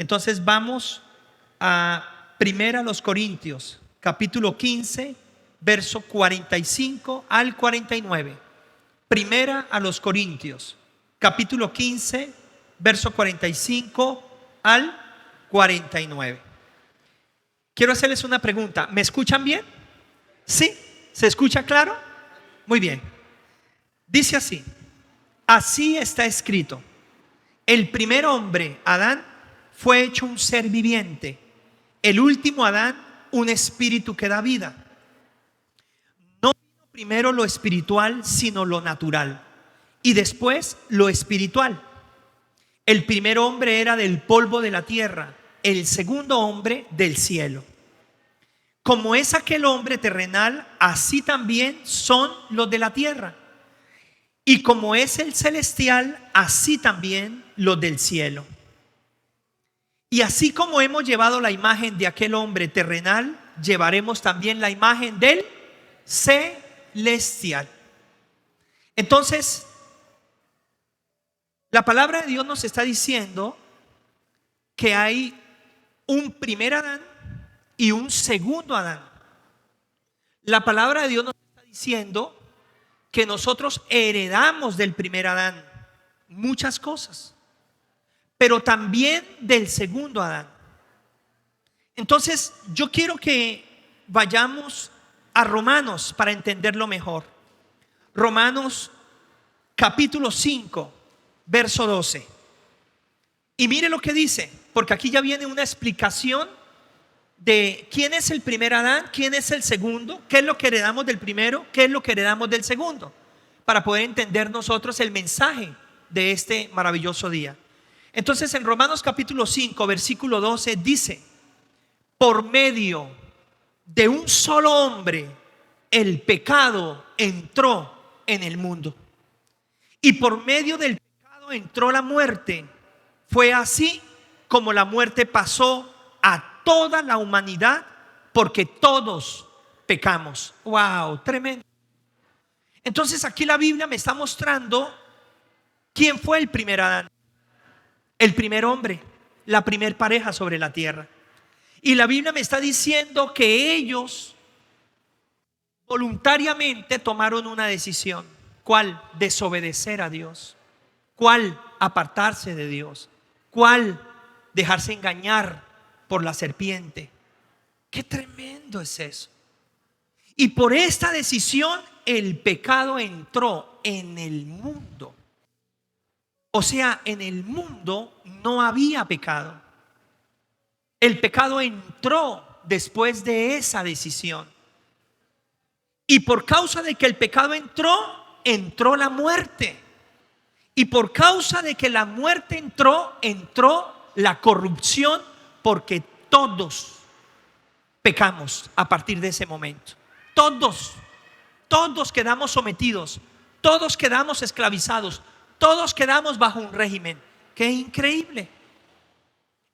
Entonces vamos a Primera a los Corintios, capítulo 15, verso 45 al 49. Primera a los Corintios, capítulo 15, verso 45 al 49. Quiero hacerles una pregunta. ¿Me escuchan bien? ¿Sí? ¿Se escucha claro? Muy bien. Dice así: así está escrito: el primer hombre, Adán, fue hecho un ser viviente. El último Adán, un espíritu que da vida. No vino primero lo espiritual, sino lo natural, y después lo espiritual. El primer hombre era del polvo de la tierra, el segundo hombre del cielo. Como es aquel hombre terrenal, así también son los de la tierra. Y como es el celestial, así también los del cielo. Y así como hemos llevado la imagen de aquel hombre terrenal, llevaremos también la imagen del celestial. Entonces, la palabra de Dios nos está diciendo que hay un primer Adán y un segundo Adán. La palabra de Dios nos está diciendo que nosotros heredamos del primer Adán muchas cosas, pero también del segundo Adán. Entonces, yo quiero que vayamos a Romanos para entenderlo mejor. Romanos capítulo 5, verso 12. Y mire lo que dice, porque aquí ya viene una explicación de quién es el primer Adán, quién es el segundo, qué es lo que heredamos del primero, qué es lo que heredamos del segundo, para poder entender nosotros el mensaje de este maravilloso día. Entonces, en Romanos capítulo 5, versículo 12 dice: por medio de un solo hombre el pecado entró en el mundo, y por medio del pecado entró la muerte. Fue así como la muerte pasó a toda la humanidad, porque todos pecamos. Wow, tremendo. Entonces aquí la Biblia me está mostrando quién fue el primer Adán, el primer hombre, la primer pareja sobre la tierra. Y la Biblia me está diciendo que ellos voluntariamente tomaron una decisión. ¿Cuál? Desobedecer a Dios. ¿Cuál? Apartarse de Dios. ¿Cuál? Dejarse engañar por la serpiente. Qué tremendo es eso. Y por esta decisión el pecado entró en el mundo. O sea, en el mundo no había pecado. El pecado entró después de esa decisión. Y por causa de que el pecado entró, entró la muerte. Y por causa de que la muerte entró, entró la corrupción, porque todos pecamos a partir de ese momento. Todos quedamos sometidos, todos quedamos esclavizados, todos quedamos bajo un régimen. ¡Qué increíble!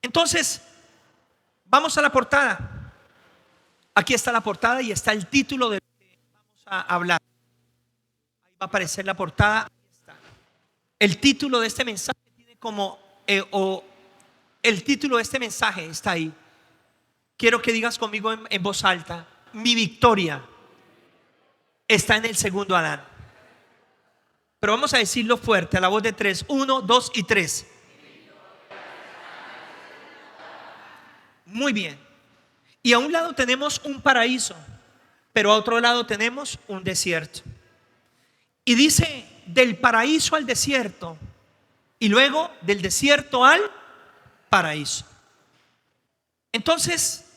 Entonces, vamos a la portada. Aquí está la portada y está el título de lo que vamos a hablar. Ahí va a aparecer la portada. Ahí está. El título de este mensaje tiene como, el título de este mensaje está ahí. Quiero que digas conmigo en voz alta: mi victoria está en el segundo Adán. Pero vamos a decirlo fuerte, a la voz de tres. 1, 2 y 3. Muy bien. Y a un lado tenemos un paraíso, pero a otro lado tenemos un desierto. Y dice: del paraíso al desierto, y luego del desierto al paraíso. Entonces,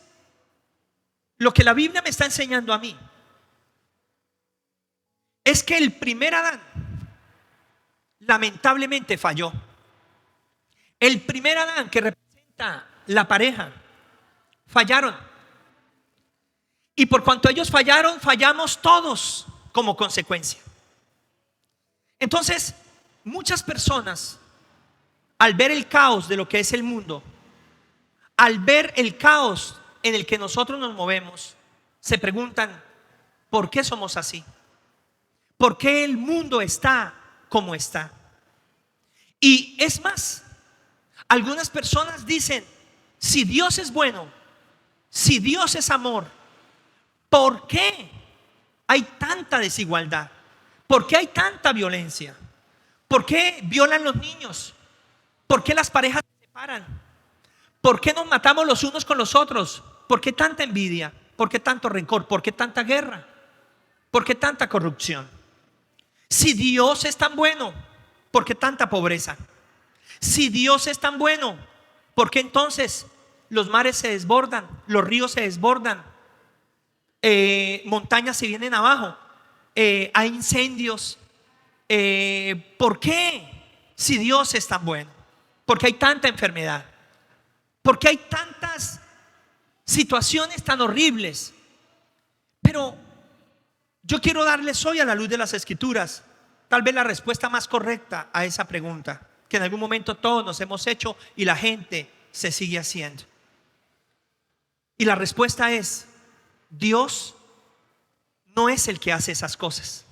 lo que la Biblia me está enseñando a mí es que el primer Adán lamentablemente falló. El primer Adán, que representa la pareja, fallaron. Y por cuanto ellos fallaron, fallamos todos como consecuencia. Entonces, muchas personas, al ver el caos de lo que es el mundo, al ver el caos en el que nosotros nos movemos, se preguntan: ¿por qué somos así? ¿Por qué el mundo está como está? Y es más, algunas personas dicen: Si Dios es bueno, si Dios es amor, ¿por qué hay tanta desigualdad? ¿Por qué hay tanta violencia? ¿Por qué violan los niños? ¿Por qué las parejas se separan? ¿Por qué nos matamos los unos con los otros? ¿Por qué tanta envidia? ¿Por qué tanto rencor? ¿Por qué tanta guerra? ¿Por qué tanta corrupción? Si Dios es tan bueno, ¿por qué tanta pobreza? Si Dios es tan bueno, ¿por qué entonces los mares se desbordan, los ríos se desbordan, montañas se vienen abajo, hay incendios? ¿Por qué? Si Dios es tan bueno, ¿por qué hay tanta enfermedad? ¿Por qué hay tantas situaciones tan horribles? Pero yo quiero darles hoy, a la luz de las Escrituras, tal vez la respuesta más correcta a esa pregunta que en algún momento todos nos hemos hecho y la gente se sigue haciendo. Y la respuesta es: Dios no es el que hace esas cosas.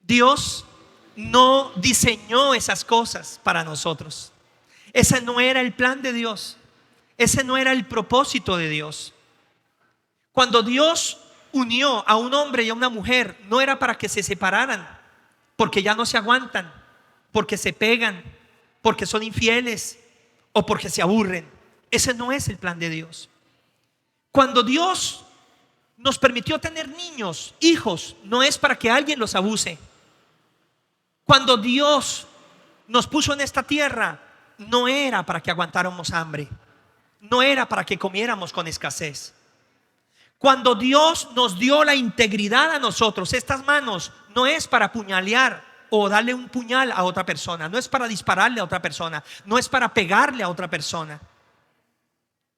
Dios no diseñó esas cosas para nosotros. Ese no era el plan de Dios. Ese no era el propósito de Dios. Cuando Dios unió a un hombre y a una mujer, no era para que se separaran, porque ya no se aguantan, porque se pegan, porque son infieles o porque se aburren. Ese no es el plan de Dios. Cuando Dios nos permitió tener niños, hijos, no es para que alguien los abuse. Cuando Dios nos puso en esta tierra, no era para que aguantáramos hambre, no era para que comiéramos con escasez. Cuando Dios nos dio la integridad a nosotros, estas manos, no es para apuñalear o darle un puñal a otra persona, no es para dispararle a otra persona, no es para pegarle a otra persona.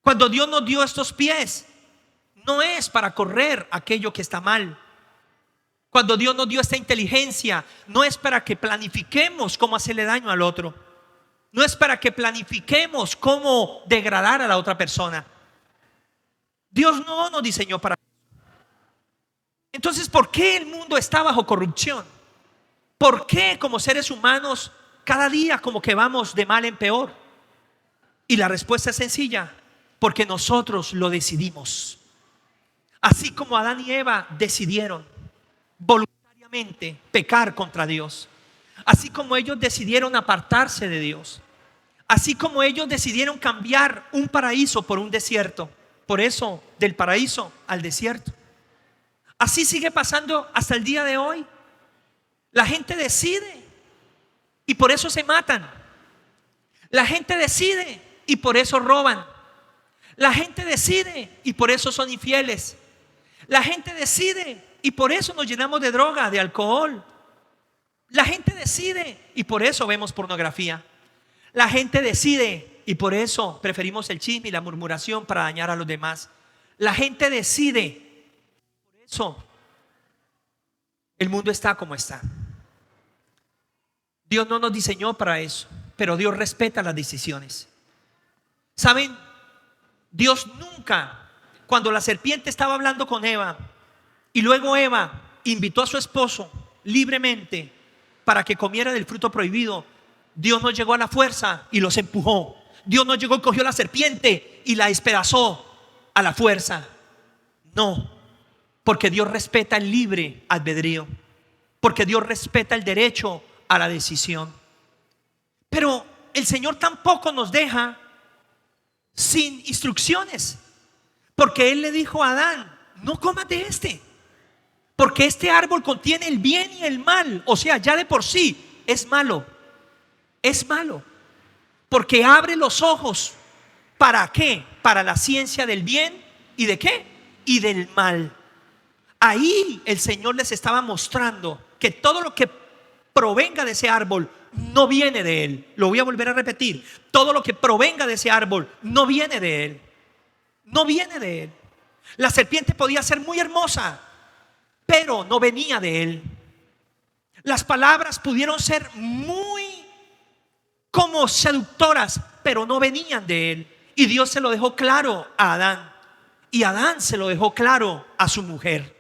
Cuando Dios nos dio estos pies, no es para correr aquello que está mal. Cuando Dios nos dio esta inteligencia, no es para que planifiquemos cómo hacerle daño al otro, no es para que planifiquemos cómo degradar a la otra persona. Dios no nos diseñó para eso. Entonces, ¿por qué el mundo está bajo corrupción? ¿Por qué como seres humanos cada día como que vamos de mal en peor? Y la respuesta es sencilla: porque nosotros lo decidimos. Así como Adán y Eva decidieron voluntariamente pecar contra Dios, así como ellos decidieron apartarse de Dios, así como ellos decidieron cambiar un paraíso por un desierto, por eso del paraíso al desierto, así sigue pasando hasta el día de hoy. La gente decide y por eso se matan. La gente decide y por eso roban. La gente decide y por eso son infieles. La gente decide y por eso nos llenamos de droga, de alcohol. La gente decide y por eso vemos pornografía. La gente decide y por eso preferimos el chisme y la murmuración para dañar a los demás. La gente decide, por eso el mundo está como está. Dios no nos diseñó para eso, pero Dios respeta las decisiones. ¿Saben? Dios nunca, cuando la serpiente estaba hablando con Eva y luego Eva invitó a su esposo libremente para que comiera del fruto prohibido, Dios no llegó a la fuerza y los empujó. Dios no llegó y cogió la serpiente y la despedazó a la fuerza. No, porque Dios respeta el libre albedrío, porque Dios respeta el derecho a la decisión. Pero el Señor tampoco nos deja sin instrucciones, porque Él le dijo a Adán: no comas de este, porque este árbol contiene el bien y el mal. O sea, ya de por sí es malo. Es malo, porque abre los ojos. ¿Para qué? Para la ciencia del bien y de qué, y del mal. Ahí el Señor les estaba mostrando que todo lo que provenga de ese árbol no viene de Él. Lo voy a volver a repetir: todo lo que provenga de ese árbol no viene de Él. No viene de Él. La serpiente podía ser muy hermosa, pero no venía de Él. Las palabras pudieron ser muy como seductoras, pero no venían de Él. Y Dios se lo dejó claro a Adán, y Adán se lo dejó claro a su mujer.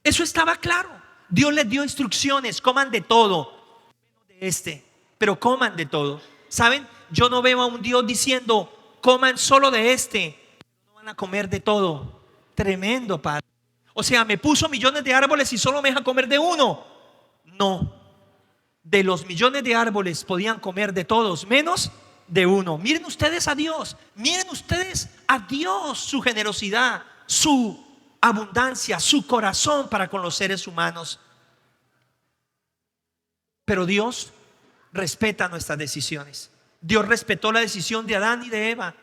Eso estaba claro. Dios les dio instrucciones: coman de todo, menos de este, pero coman de todo. ¿Saben? Yo no veo a un Dios diciendo: coman solo de este, no van a comer de todo. Tremendo, Padre. O sea, me puso millones de árboles y solo me deja comer de uno. No, de los millones de árboles podían comer de todos, menos de uno. Miren ustedes a Dios, miren ustedes a Dios, su generosidad, su abundancia, su corazón para con los seres humanos. Pero Dios respeta nuestras decisiones. Dios respetó la decisión de Adán y de Eva.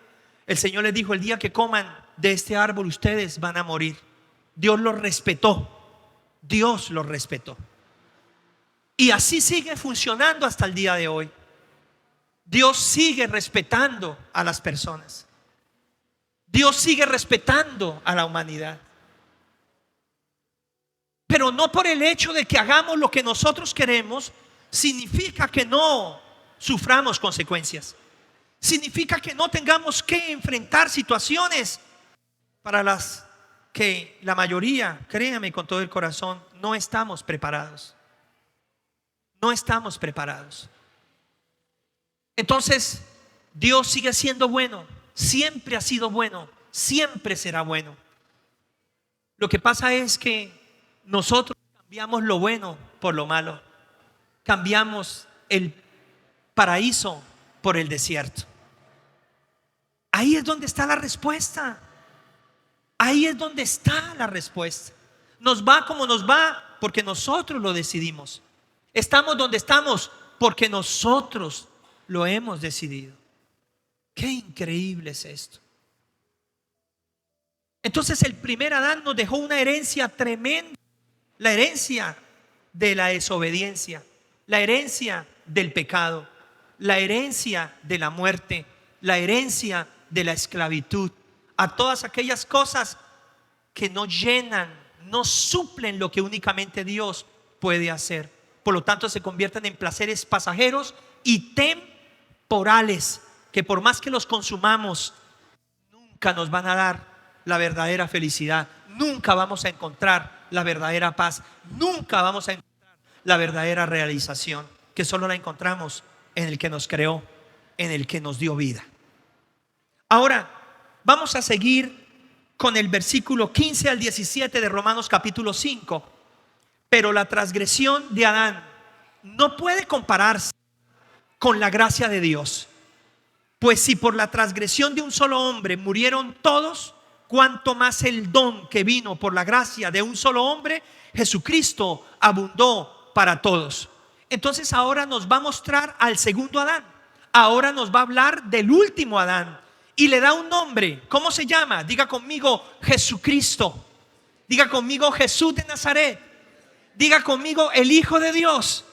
El Señor les dijo: el día que coman de este árbol ustedes van a morir. Dios lo respetó. Dios lo respetó. Y así sigue funcionando hasta el día de hoy. Dios sigue respetando a las personas. Dios sigue respetando a la humanidad. Pero no por el hecho de que hagamos lo que nosotros queremos significa que no suframos consecuencias. Significa que no tengamos que enfrentar situaciones para las que la mayoría, créanme con todo el corazón, no estamos preparados. No estamos preparados. Entonces, Dios sigue siendo bueno. Siempre ha sido bueno. Siempre será bueno. Lo que pasa es que nosotros cambiamos lo bueno por lo malo. Cambiamos el paraíso por el desierto. Ahí es donde está la respuesta. Ahí es donde está la respuesta. Nos va como nos va porque nosotros lo decidimos. Estamos donde estamos porque nosotros lo hemos decidido. Qué increíble es esto. Entonces el primer Adán nos dejó una herencia tremenda. La herencia de la desobediencia, la herencia del pecado, la herencia de la muerte, la herencia de la esclavitud, a todas aquellas cosas que no llenan, no suplen lo que únicamente Dios puede hacer. Por lo tanto, se convierten en placeres pasajeros y temporales, que por más que los consumamos, nunca nos van a dar la verdadera felicidad. Nunca vamos a encontrar la verdadera paz. Nunca vamos a encontrar la verdadera realización, que solo la encontramos en el que nos creó, en el que nos dio vida. Ahora, vamos a seguir con el versículo 15 al 17 de Romanos capítulo 5. Pero la transgresión de Adán no puede compararse con la gracia de Dios. Pues si por la transgresión de un solo hombre murieron todos, cuanto más el don que vino por la gracia de un solo hombre, Jesucristo, abundó para todos. Entonces ahora nos va a mostrar al segundo Adán. Ahora nos va a hablar del último Adán y le da un nombre. ¿Cómo se llama? Diga conmigo: Jesucristo. Diga conmigo: Jesús de Nazaret. Diga conmigo: el Hijo de Dios.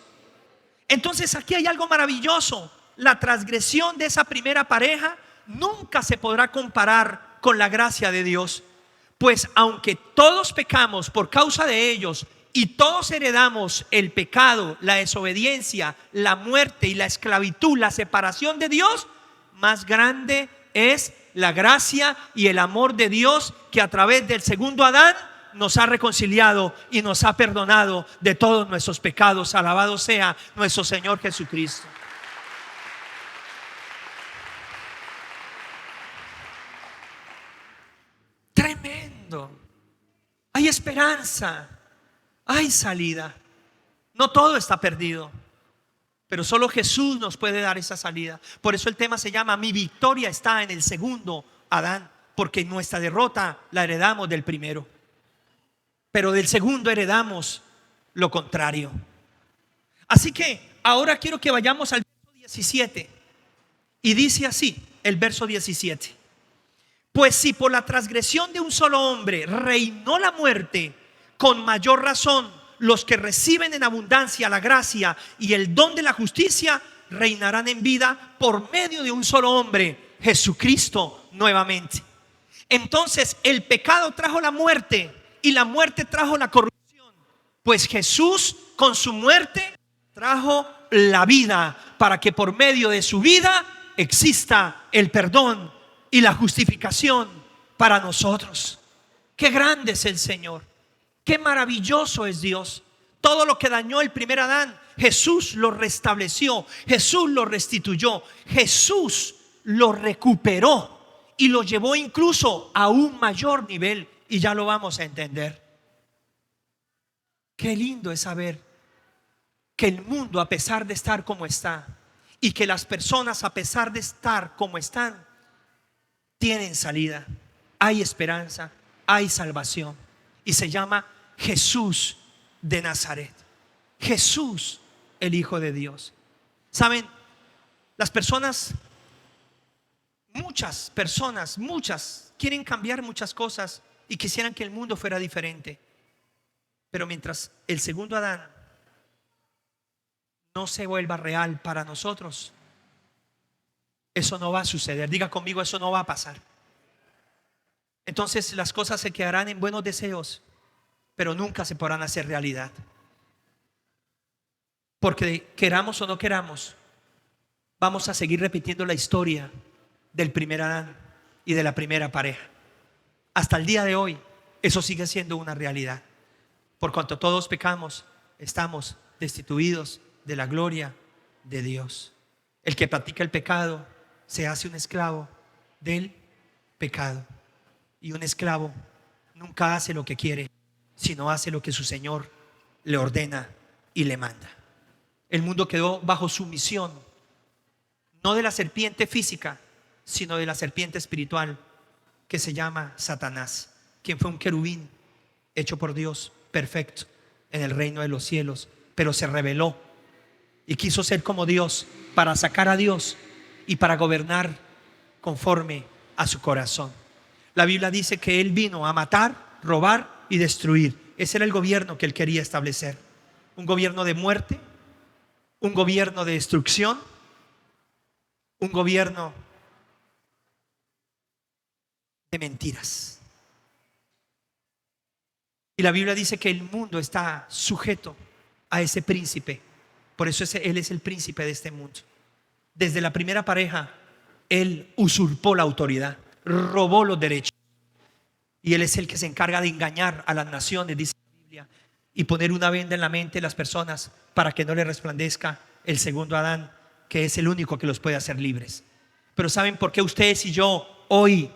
Entonces aquí hay algo maravilloso. La transgresión de esa primera pareja nunca se podrá comparar con la gracia de Dios. Pues aunque todos pecamos por causa de ellos y todos heredamos el pecado, la desobediencia, la muerte y la esclavitud, la separación de Dios, más grande es la gracia y el amor de Dios, que a través del segundo Adán nos ha reconciliado y nos ha perdonado de todos nuestros pecados. Alabado sea nuestro Señor Jesucristo. Tremendo. Hay esperanza, hay salida. No todo está perdido, pero solo Jesús nos puede dar esa salida. Por eso el tema se llama: mi victoria está en el segundo Adán, porque nuestra derrota la heredamos del primero, pero del segundo heredamos lo contrario. Así que ahora quiero que vayamos al verso 17. Y dice así el verso 17: pues si por la transgresión de un solo hombre reinó la muerte, con mayor razón los que reciben en abundancia la gracia y el don de la justicia reinarán en vida por medio de un solo hombre, Jesucristo, nuevamente. Entonces el pecado trajo la muerte y la muerte trajo la corrupción, pues Jesús con su muerte trajo la vida, para que por medio de su vida exista el perdón y la justificación para nosotros. Qué grande es el Señor, qué maravilloso es Dios. Todo lo que dañó el primer Adán, Jesús lo restableció, Jesús lo restituyó, Jesús lo recuperó. y lo llevó incluso a un mayor nivel, y ya lo vamos a entender. Qué lindo es saber que el mundo, a pesar de estar como está, y que las personas, a pesar de estar como están, tienen salida, hay esperanza, hay salvación, y se llama Jesús de Nazaret, Jesús, el Hijo de Dios. Saben, las personas, muchas personas, quieren cambiar muchas cosas y quisieran que el mundo fuera diferente. Pero mientras el segundo Adán no se vuelva real para nosotros, eso no va a suceder. Diga conmigo, eso no va a pasar. Entonces las cosas se quedarán en buenos deseos, pero nunca se podrán hacer realidad. Porque queramos o no queramos, vamos a seguir repitiendo la historia del primer Adán y de la primera pareja. Hasta el día de hoy, eso sigue siendo una realidad. Por cuanto todos pecamos, estamos destituidos de la gloria de Dios. El que practica el pecado se hace un esclavo del pecado. Y un esclavo nunca hace lo que quiere, sino hace lo que su Señor le ordena y le manda. El mundo quedó bajo sumisión, no de la serpiente física, sino de la serpiente espiritual, que se llama Satanás, quien fue un querubín hecho por Dios, perfecto en el reino de los cielos, pero se rebeló y quiso ser como Dios para sacar a Dios y para gobernar conforme a su corazón. La Biblia dice que Él vino a matar, robar y destruir. Ese era el gobierno que Él quería establecer. Un gobierno de muerte, un gobierno de destrucción, un gobierno de mentiras. Y la Biblia dice que el mundo está sujeto a ese príncipe. Por eso Él es el príncipe de este mundo. Desde la primera pareja, Él usurpó la autoridad, robó los derechos. Y Él es el que se encarga de engañar a las naciones, dice la Biblia, y poner una venda en la mente de las personas para que no le resplandezca el segundo Adán, que es el único que los puede hacer libres. Pero ¿saben por qué ustedes y yo hoy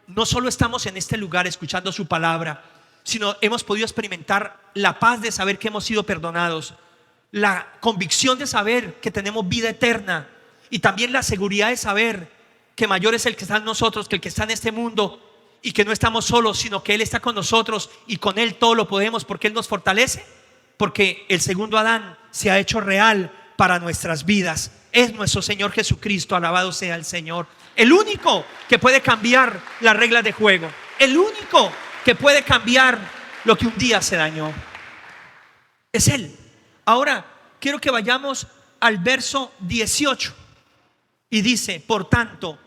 no solo estamos en este lugar escuchando su palabra, sino hemos podido experimentar la paz de saber que hemos sido perdonados, la convicción de saber que tenemos vida eterna, y también la seguridad de saber que mayor es el que está en nosotros que el que está en este mundo, y que no estamos solos, sino que Él está con nosotros, y con Él todo lo podemos porque Él nos fortalece? Porque el segundo Adán se ha hecho real para nuestras vidas. Es nuestro Señor Jesucristo, alabado sea el Señor. El único que puede cambiar las reglas de juego, el único que puede cambiar lo que un día se dañó, es Él. Ahora quiero que vayamos al verso 18 y dice: por tanto,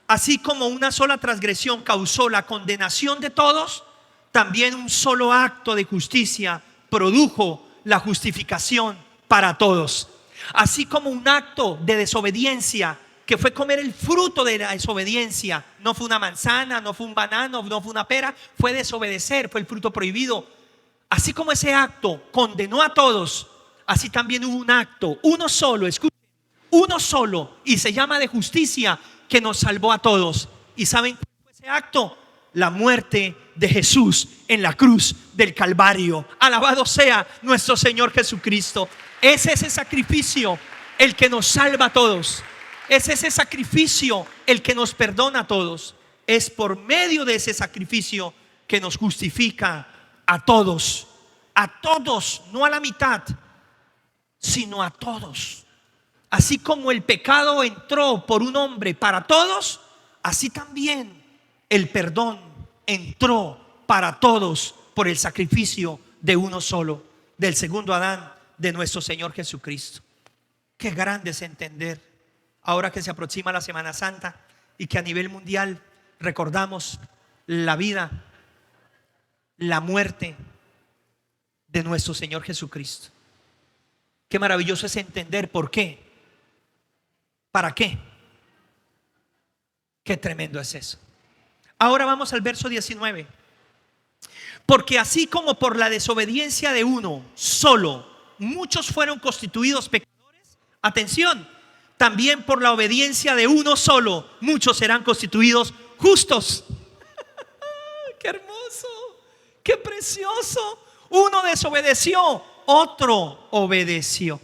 así como una sola transgresión causó la condenación de todos, también un solo acto de justicia produjo la justificación para todos. Así como un acto de desobediencia, que fue comer el fruto de la desobediencia, no fue una manzana, no fue un banano, no fue una pera, fue desobedecer, fue el fruto prohibido. Así como ese acto condenó a todos, así también hubo un acto, uno solo, escuchen, uno solo, y se llama de justicia, que nos salvó a todos. ¿Y saben cuál fue ese acto? La muerte de Jesús en la cruz del Calvario. Alabado sea nuestro Señor Jesucristo. Es ese sacrificio el que nos salva a todos. Es ese sacrificio el que nos perdona a todos. Es por medio de ese sacrificio que nos justifica a todos. A todos, no a la mitad, sino a todos. Así como el pecado entró por un hombre para todos, así también el perdón entró para todos por el sacrificio de uno solo, del segundo Adán, de nuestro Señor Jesucristo. Qué grande es entender, ahora que se aproxima la Semana Santa y que a nivel mundial recordamos la vida, la muerte de nuestro Señor Jesucristo. Qué maravilloso es entender por qué. ¿Para qué? Qué tremendo es eso. Ahora vamos al verso 19. Porque así como por la desobediencia de uno solo muchos fueron constituidos pecadores, atención, también por la obediencia de uno solo, muchos serán constituidos justos. ¡Qué hermoso! ¡Qué precioso! Uno desobedeció, otro obedeció.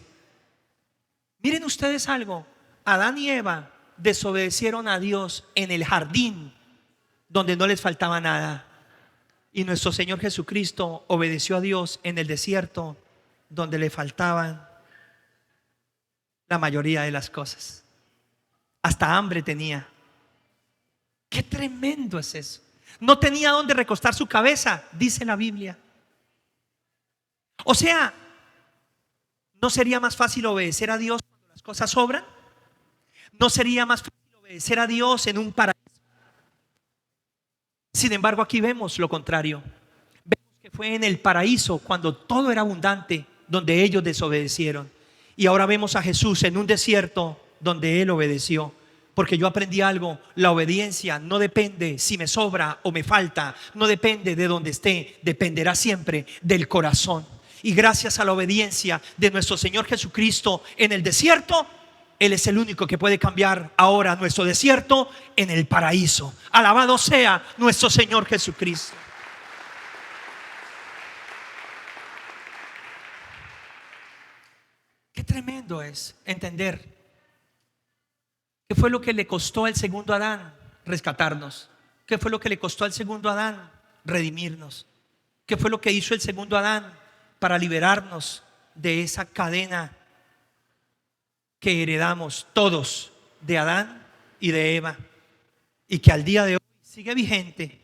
Miren ustedes algo. Adán y Eva desobedecieron a Dios en el jardín donde no les faltaba nada. Y nuestro Señor Jesucristo obedeció a Dios en el desierto donde le faltaban la mayoría de las cosas. Hasta hambre tenía. Qué tremendo es eso. No tenía dónde recostar su cabeza, dice la Biblia. O sea, ¿no sería más fácil obedecer a Dios cuando las cosas sobran? ¿No sería más fácil obedecer a Dios en un paraíso? Sin embargo, aquí vemos lo contrario. Vemos que fue en el paraíso cuando todo era abundante donde ellos desobedecieron. Y ahora vemos a Jesús en un desierto donde Él obedeció. Porque yo aprendí algo: la obediencia no depende si me sobra o me falta, no depende de donde esté, dependerá siempre del corazón. Y gracias a la obediencia de nuestro Señor Jesucristo en el desierto, Él es el único que puede cambiar ahora nuestro desierto en el paraíso. Alabado sea nuestro Señor Jesucristo. Qué tremendo es entender qué fue lo que le costó al segundo Adán rescatarnos. ¿Qué fue lo que le costó al segundo Adán redimirnos? ¿Qué fue lo que hizo el segundo Adán para liberarnos de esa cadena que heredamos todos de Adán y de Eva, y que al día de hoy sigue vigente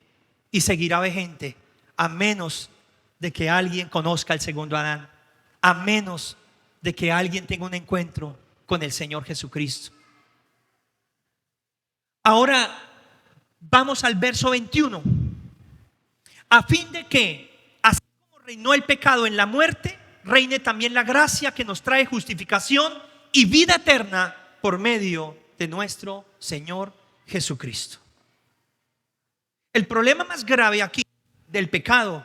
y seguirá vigente, a menos de que alguien conozca al segundo Adán, a menos de que alguien tenga un encuentro con el Señor Jesucristo? Ahora vamos al verso 21. A fin de que, así como reinó el pecado en la muerte, reine también la gracia que nos trae justificación y vida eterna por medio de nuestro Señor Jesucristo. El problema más grave aquí del pecado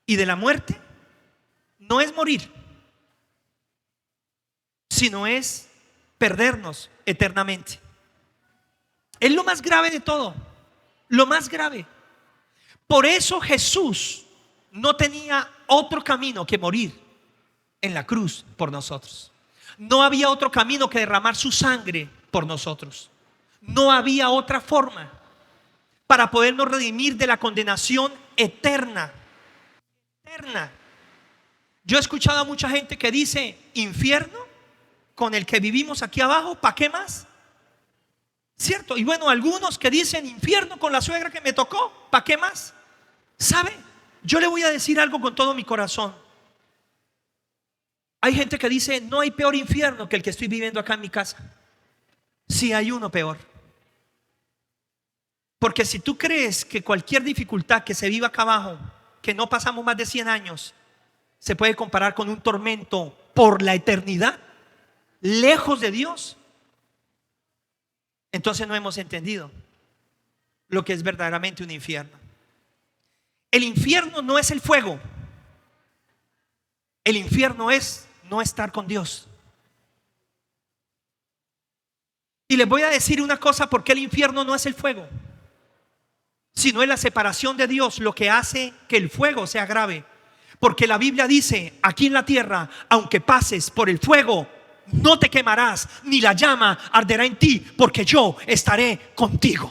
y de la muerte no es morir, sino es perdernos eternamente. Es lo más grave de todo, lo más grave. Por eso Jesús no tenía otro camino que morir en la cruz por nosotros. No había otro camino que derramar su sangre por nosotros. No había otra forma para podernos redimir de la condenación eterna. Yo he escuchado a mucha gente que dice: infierno con el que vivimos aquí abajo, ¿para qué más? ¿Cierto? Y bueno, algunos que dicen: infierno con la suegra que me tocó, ¿para qué más? ¿Sabe? Yo le voy a decir algo con todo mi corazón. Hay gente que dice: no hay peor infierno que el que estoy viviendo acá en mi casa. Sí, hay uno peor. Porque si tú crees que cualquier dificultad que se viva acá abajo, que no pasamos más de 100 años, se puede comparar con un tormento por la eternidad, lejos de Dios, entonces no hemos entendido lo que es verdaderamente un infierno. El infierno no es el fuego. El infierno es no estar con Dios. Y les voy a decir una cosa: porque el infierno no es el fuego, sino es la separación de Dios lo que hace que el fuego sea grave. Porque la Biblia dice: aquí en la tierra, aunque pases por el fuego, no te quemarás, ni la llama arderá en ti, porque yo estaré contigo.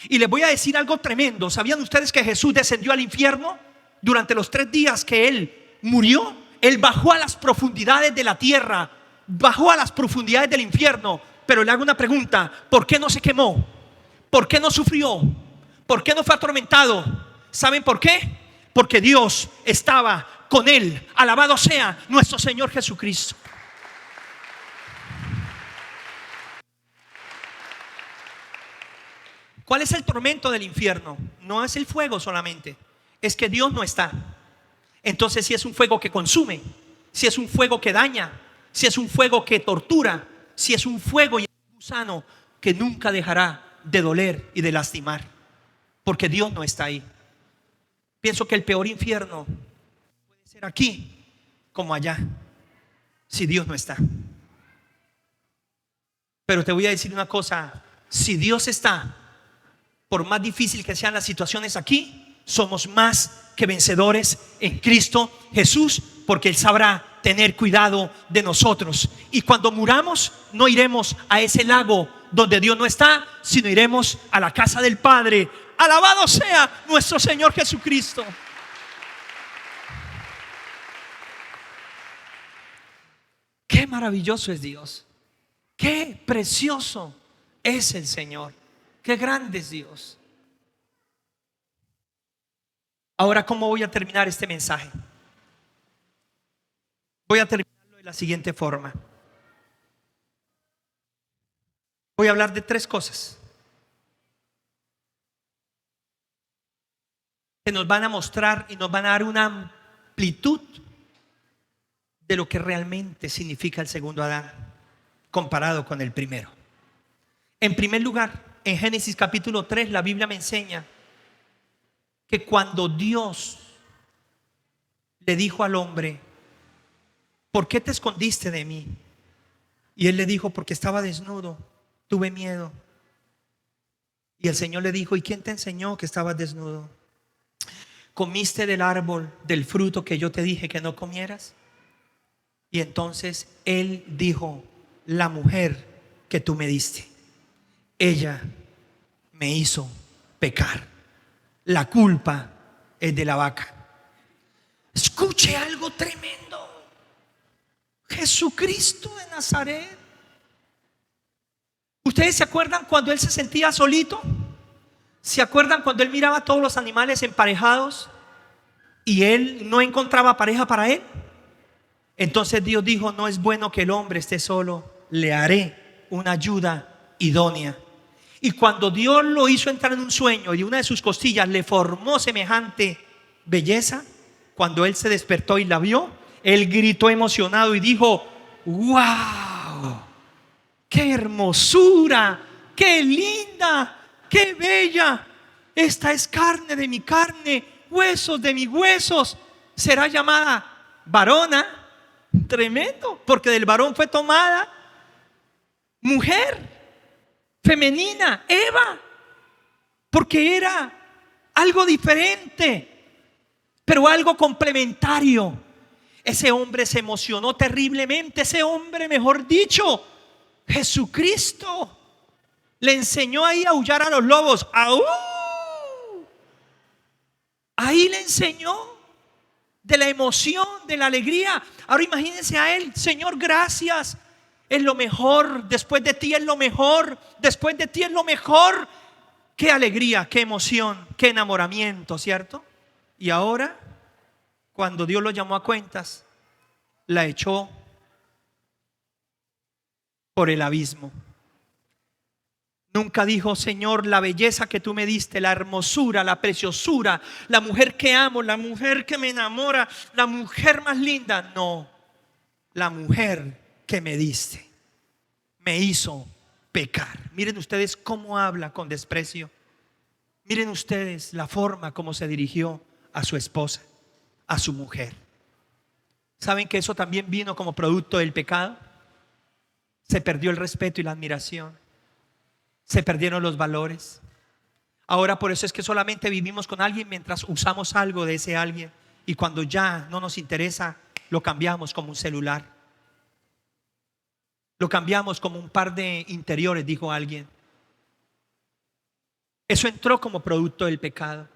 Y les voy a decir algo tremendo. ¿Sabían ustedes que Jesús descendió al infierno durante los 3 días que Él murió? Él bajó a las profundidades de la tierra, bajó a las profundidades del infierno. Pero le hago una pregunta: ¿por qué no se quemó? ¿Por qué no sufrió? ¿Por qué no fue atormentado? ¿Saben por qué? Porque Dios estaba con Él. Alabado sea nuestro Señor Jesucristo. ¿Cuál es el tormento del infierno? No es el fuego solamente, es que Dios no está. Entonces, si es un fuego que consume, si es un fuego que daña, si es un fuego que tortura, si es un fuego y un gusano que nunca dejará de doler y de lastimar, porque Dios no está ahí. Pienso que el peor infierno puede ser aquí como allá, si Dios no está. Pero te voy a decir una cosa, si Dios está, por más difícil que sean las situaciones aquí, somos más que vencedores en Cristo Jesús, porque Él sabrá tener cuidado de nosotros. Y cuando muramos, no iremos a ese lago donde Dios no está, sino iremos a la casa del Padre. Alabado sea nuestro Señor Jesucristo. Qué maravilloso es Dios. Qué precioso es el Señor. Qué grande es Dios. Ahora, ¿cómo voy a terminar este mensaje? Voy a terminarlo de la siguiente forma. Voy a hablar de 3 cosas que nos van a mostrar y nos van a dar una amplitud de lo que realmente significa el segundo Adán comparado con el primero. En primer lugar, en Génesis capítulo 3, la Biblia me enseña que cuando Dios le dijo al hombre: ¿por qué te escondiste de mí? Y él le dijo: porque estaba desnudo, tuve miedo. Y el Señor le dijo: ¿y quién te enseñó que estabas desnudo? ¿Comiste del árbol, del fruto que yo te dije que no comieras? Y entonces él dijo: la mujer que tú me diste, ella me hizo pecar. La culpa es de la vaca. Escuche algo tremendo. Jesucristo de Nazaret. ¿Ustedes se acuerdan cuando él se sentía solito? ¿Se acuerdan cuando él miraba a todos los animales emparejados y él no encontraba pareja para él? Entonces Dios dijo: no es bueno que el hombre esté solo, le haré una ayuda idónea. Y cuando Dios lo hizo entrar en un sueño y una de sus costillas le formó semejante belleza, cuando él se despertó y la vio, él gritó emocionado y dijo: ¡wow! ¡Qué hermosura! ¡Qué linda! ¡Qué bella! Esta es carne de mi carne, huesos de mis huesos. Será llamada varona. Tremendo, porque del varón fue tomada mujer femenina, Eva, porque era algo diferente, pero algo complementario. Ese hombre se emocionó terriblemente. Ese hombre, mejor dicho, Jesucristo, le enseñó ahí a aullar a los lobos. ¡Aú! Ahí le enseñó de la emoción, de la alegría. Ahora imagínense a él: Señor, gracias, es lo mejor, después de ti es lo mejor, después de ti es lo mejor. Qué alegría, qué emoción, qué enamoramiento, ¿cierto? Y ahora, cuando Dios lo llamó a cuentas, la echó por el abismo. Nunca dijo: Señor, la belleza que tú me diste, la hermosura, la preciosura, la mujer que amo, la mujer que me enamora, la mujer más linda. No, la mujer que me diste me hizo pecar. Miren ustedes cómo habla con desprecio. Miren ustedes la forma como se dirigió a su esposa, a su mujer. ¿Saben que eso también vino como producto del pecado? Se perdió el respeto y la admiración. Se perdieron los valores. Ahora por eso es que solamente vivimos con alguien mientras usamos algo de ese alguien, y cuando ya no nos interesa, lo cambiamos como un celular. Lo cambiamos como un par de interiores, dijo alguien. Eso entró como producto del pecado.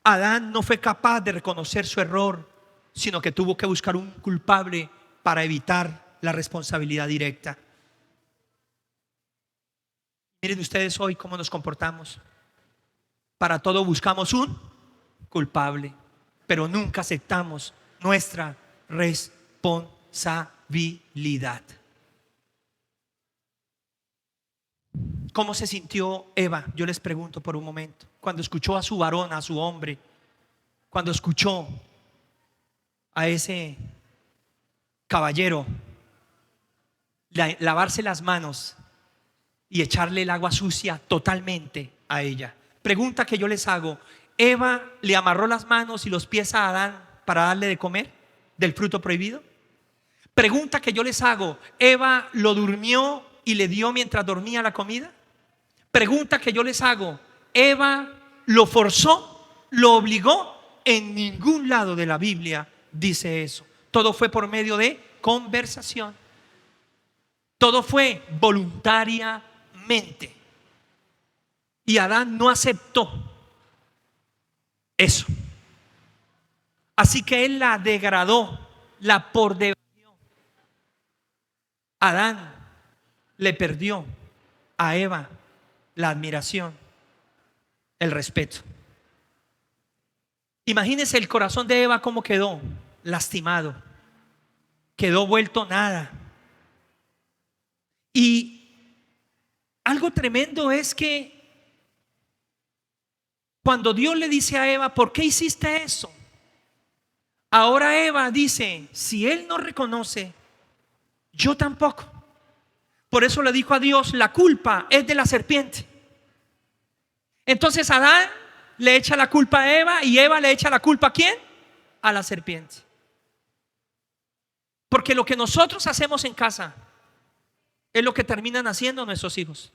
Adán no fue capaz de reconocer su error, sino que tuvo que buscar un culpable para evitar la responsabilidad directa. Miren ustedes hoy cómo nos comportamos. Para todo buscamos un culpable, pero nunca aceptamos nuestra responsabilidad. ¿Cómo se sintió Eva? Yo les pregunto por un momento, cuando escuchó a su varón, a su hombre, cuando escuchó a ese caballero lavarse las manos y echarle el agua sucia totalmente a ella. Pregunta que yo les hago: ¿Eva le amarró las manos y los pies a Adán para darle de comer del fruto prohibido? Pregunta que yo les hago: ¿Eva lo durmió y le dio mientras dormía la comida? Pregunta que yo les hago: ¿Eva lo forzó? ¿Lo obligó? En ningún lado de la Biblia dice eso. Todo fue por medio de conversación. Todo fue voluntariamente. Y Adán no aceptó eso. Así que él la degradó, la por debajo. Adán le perdió a Eva la admiración, el respeto. Imagínense el corazón de Eva cómo quedó: lastimado, quedó vuelto nada. Y algo tremendo es que cuando Dios le dice a Eva: ¿por qué hiciste eso? Ahora Eva dice: si él no reconoce, yo tampoco. Por eso le dijo a Dios: la culpa es de la serpiente. Entonces Adán le echa la culpa a Eva y Eva le echa la culpa ¿a quién? A la serpiente. Porque lo que nosotros hacemos en casa es lo que terminan haciendo nuestros hijos.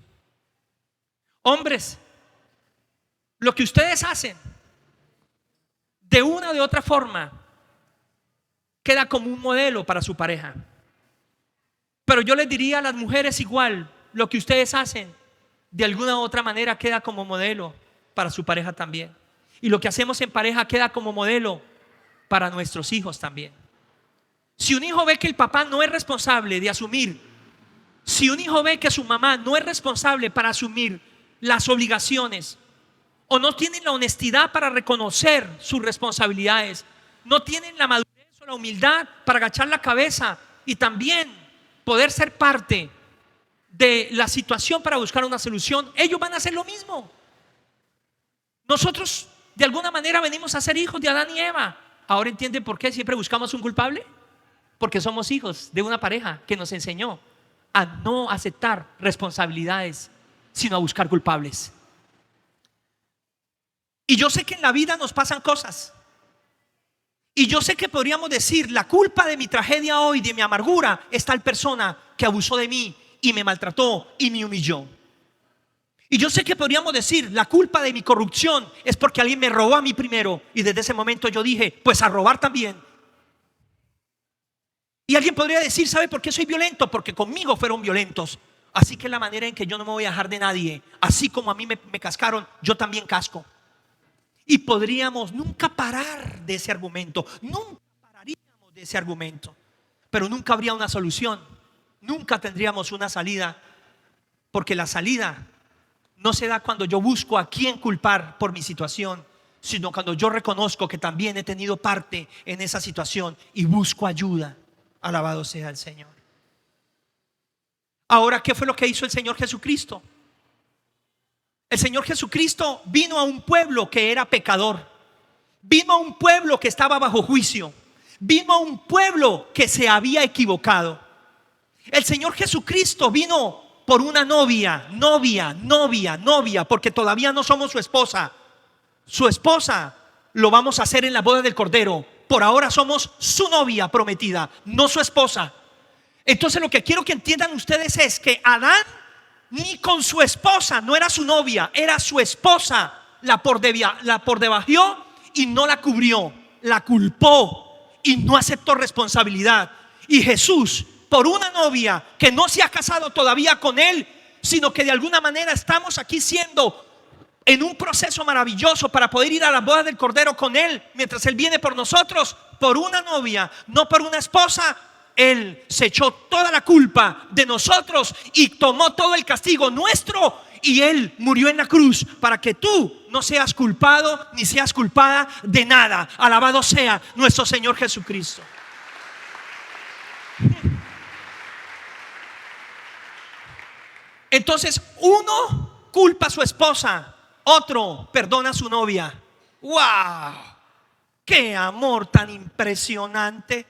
Hombres, lo que ustedes hacen de una o de otra forma queda como un modelo para su pareja. Pero yo les diría a las mujeres igual: lo que ustedes hacen de alguna u otra manera queda como modelo para su pareja también. Y lo que hacemos en pareja queda como modelo para nuestros hijos también. Si un hijo ve que el papá no es responsable de asumir, si un hijo ve que su mamá no es responsable para asumir las obligaciones, o no tienen la honestidad para reconocer sus responsabilidades, no tienen la madurez o la humildad para agachar la cabeza y también poder ser parte de la situación para buscar una solución, ellos van a hacer lo mismo. Nosotros de alguna manera venimos a ser hijos de Adán y Eva. Ahora entienden por qué siempre buscamos un culpable. Porque somos hijos de una pareja que nos enseñó a no aceptar responsabilidades, sino a buscar culpables. Y yo sé que en la vida nos pasan cosas. Y yo sé que podríamos decir: la culpa de mi tragedia hoy, de mi amargura, es tal persona que abusó de mí y me maltrató y me humilló. Y yo sé que podríamos decir: la culpa de mi corrupción es porque alguien me robó a mí primero. Y desde ese momento yo dije: pues a robar también. Y alguien podría decir: ¿sabe por qué soy violento? Porque conmigo fueron violentos. Así que es la manera en que yo no me voy a dejar de nadie. Así como a mí me cascaron, yo también casco. Y podríamos nunca parar de ese argumento. Nunca pararíamos de ese argumento. Pero nunca habría una solución. Nunca tendríamos una salida. Porque la salida no se da cuando yo busco a quién culpar por mi situación, sino cuando yo reconozco que también he tenido parte en esa situación y busco ayuda. Alabado sea el Señor. Ahora, ¿qué fue lo que hizo el Señor Jesucristo? El Señor Jesucristo vino a un pueblo que era pecador. Vino a un pueblo que estaba bajo juicio. Vino a un pueblo que se había equivocado. El Señor Jesucristo vino por una novia, porque todavía no somos su esposa. Su esposa lo vamos a hacer en la boda del Cordero. Por ahora somos su novia prometida, no su esposa. Entonces lo que quiero que entiendan ustedes es que Adán ni con su esposa, no era su novia, era su esposa, la por debajo y no la cubrió, la culpó y no aceptó responsabilidad. Y Jesús, por una novia que no se ha casado todavía con él, sino que de alguna manera estamos aquí siendo en un proceso maravilloso para poder ir a la boda del Cordero con él, mientras él viene por nosotros, por una novia, no por una esposa. Él se echó toda la culpa de nosotros y tomó todo el castigo nuestro, y él murió en la cruz para que tú no seas culpado ni seas culpada de nada. Alabado sea nuestro Señor Jesucristo. Entonces, uno culpa a su esposa, otro perdona a su novia. ¡Wow! ¡Qué amor tan impresionante!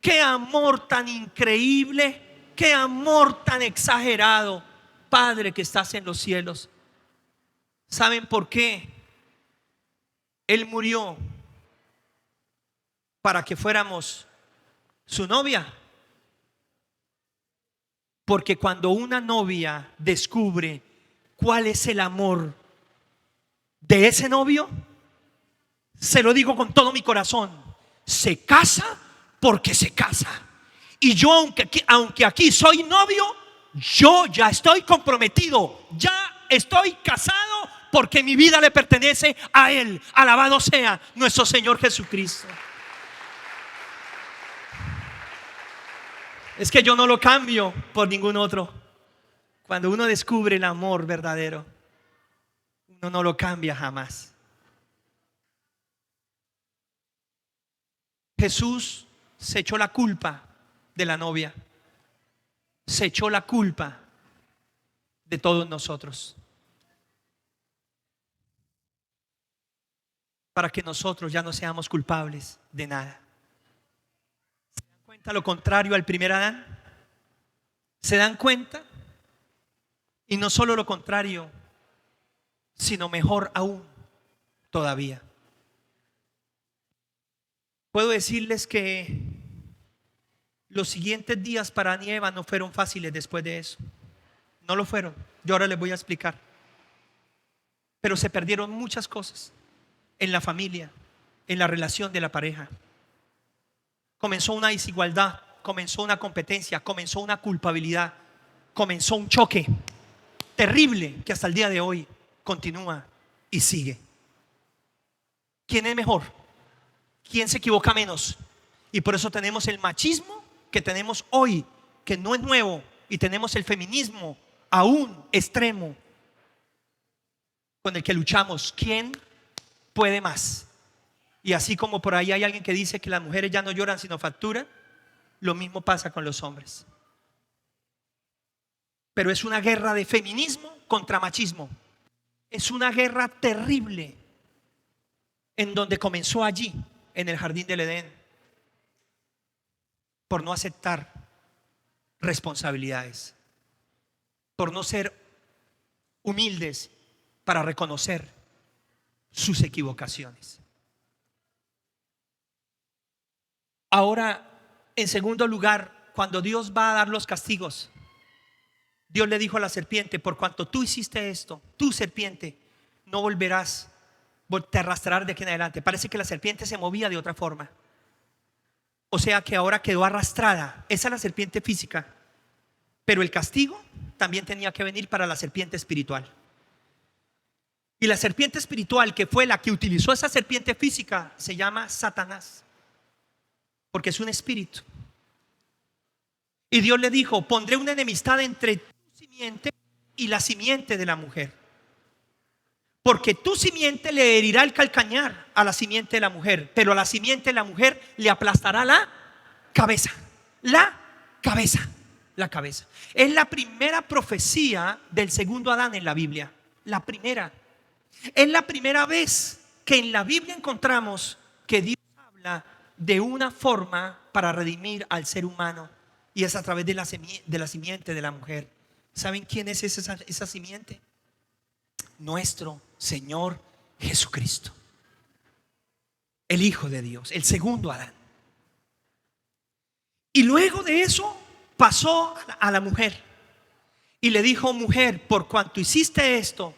¡Qué amor tan increíble! ¡Qué amor tan exagerado! Padre que estás en los cielos, ¿saben por qué? Él murió para que fuéramos su novia. Porque cuando una novia descubre cuál es el amor de ese novio, se lo digo con todo mi corazón, se casa porque se casa. Y yo, aunque aquí soy novio, yo ya estoy comprometido, ya estoy casado, porque mi vida le pertenece a Él. Alabado sea nuestro Señor Jesucristo. Es que yo no lo cambio por ningún otro. Cuando uno descubre el amor verdadero, uno no lo cambia jamás. Jesús se echó la culpa de la novia, se echó la culpa de todos nosotros, para que nosotros ya no seamos culpables de nada. ¿Se dan cuenta lo contrario al primer Adán? ¿Se dan cuenta? Y no solo lo contrario, sino mejor aún todavía. Puedo decirles que los siguientes días para Adán y Eva no fueron fáciles después de eso. No lo fueron. Yo ahora les voy a explicar. Pero se perdieron muchas cosas en la familia, en la relación de la pareja. Comenzó una desigualdad, comenzó una competencia, comenzó una culpabilidad, comenzó un choque terrible que hasta el día de hoy continúa y sigue. ¿Quién es mejor? ¿Quién se equivoca menos? Y por eso tenemos el machismo que tenemos hoy, que no es nuevo, y tenemos el feminismo aún extremo con el que luchamos. ¿Quién puede más? Y así como por ahí hay alguien que dice que las mujeres ya no lloran sino facturan, lo mismo pasa con los hombres. Pero es una guerra de feminismo contra machismo. Es una guerra terrible en donde comenzó allí, en el jardín del Edén, por no aceptar responsabilidades, por no ser humildes para reconocer sus equivocaciones. Ahora, en segundo lugar, cuando Dios va a dar los castigos, Dios le dijo a la serpiente: por cuanto tú hiciste esto, tú, serpiente, no volverás, te arrastrarás de aquí en adelante. Parece que la serpiente se movía de otra forma. O sea que ahora quedó arrastrada. Esa es la serpiente física. Pero el castigo también tenía que venir para la serpiente espiritual. Y la serpiente espiritual, que fue la que utilizó esa serpiente física, se llama Satanás, porque es un espíritu. Y Dios le dijo: pondré una enemistad entre tu simiente y la simiente de la mujer, porque tu simiente le herirá el calcañar a la simiente de la mujer, pero a la simiente de la mujer le aplastará la cabeza. La cabeza. La cabeza. Es la primera profecía del segundo Adán en la Biblia. La primera. Es la primera vez que en la Biblia encontramos que Dios habla de una forma para redimir al ser humano, y es a través de la simiente de la mujer. ¿Saben quién es esa simiente? Nuestro Señor Jesucristo, el Hijo de Dios, el segundo Adán. Y luego de eso pasó a la mujer y le dijo: mujer, por cuanto hiciste esto,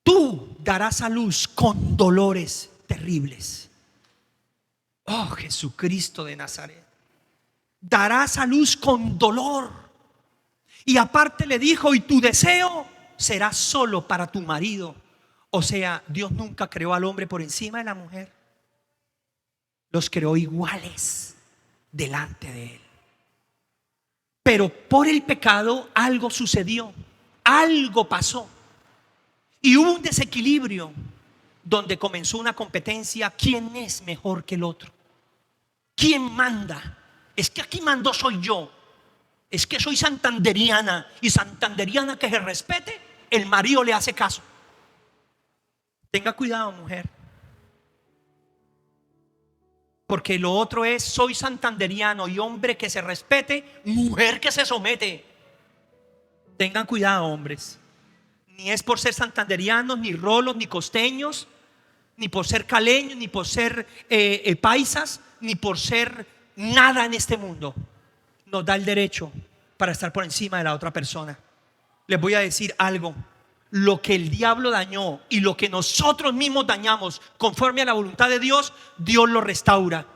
tú darás a luz con dolores terribles. Oh, Jesucristo de Nazaret, darás a luz con dolor. Y aparte le dijo: y tu deseo será solo para tu marido. O sea, Dios nunca creó al hombre por encima de la mujer. Los creó iguales delante de Él. Pero por el pecado algo sucedió, algo pasó. Y hubo un desequilibrio donde comenzó una competencia. ¿Quién es mejor que el otro? ¿Quién manda? Es que aquí mando soy yo. Es que soy santanderiana, y santanderiana que se respete, el marido le hace caso. Tenga cuidado, mujer, porque lo otro es: soy santanderiano y hombre que se respete, mujer que se somete. Tengan cuidado, hombres. Ni es por ser santanderianos, ni rolos, ni costeños, ni por ser caleños, ni por ser paisas, ni por ser nada en este mundo nos da el derecho para estar por encima de la otra persona. Les voy a decir algo. Lo que el diablo dañó y lo que nosotros mismos dañamos conforme a la voluntad de Dios, Dios lo restaura.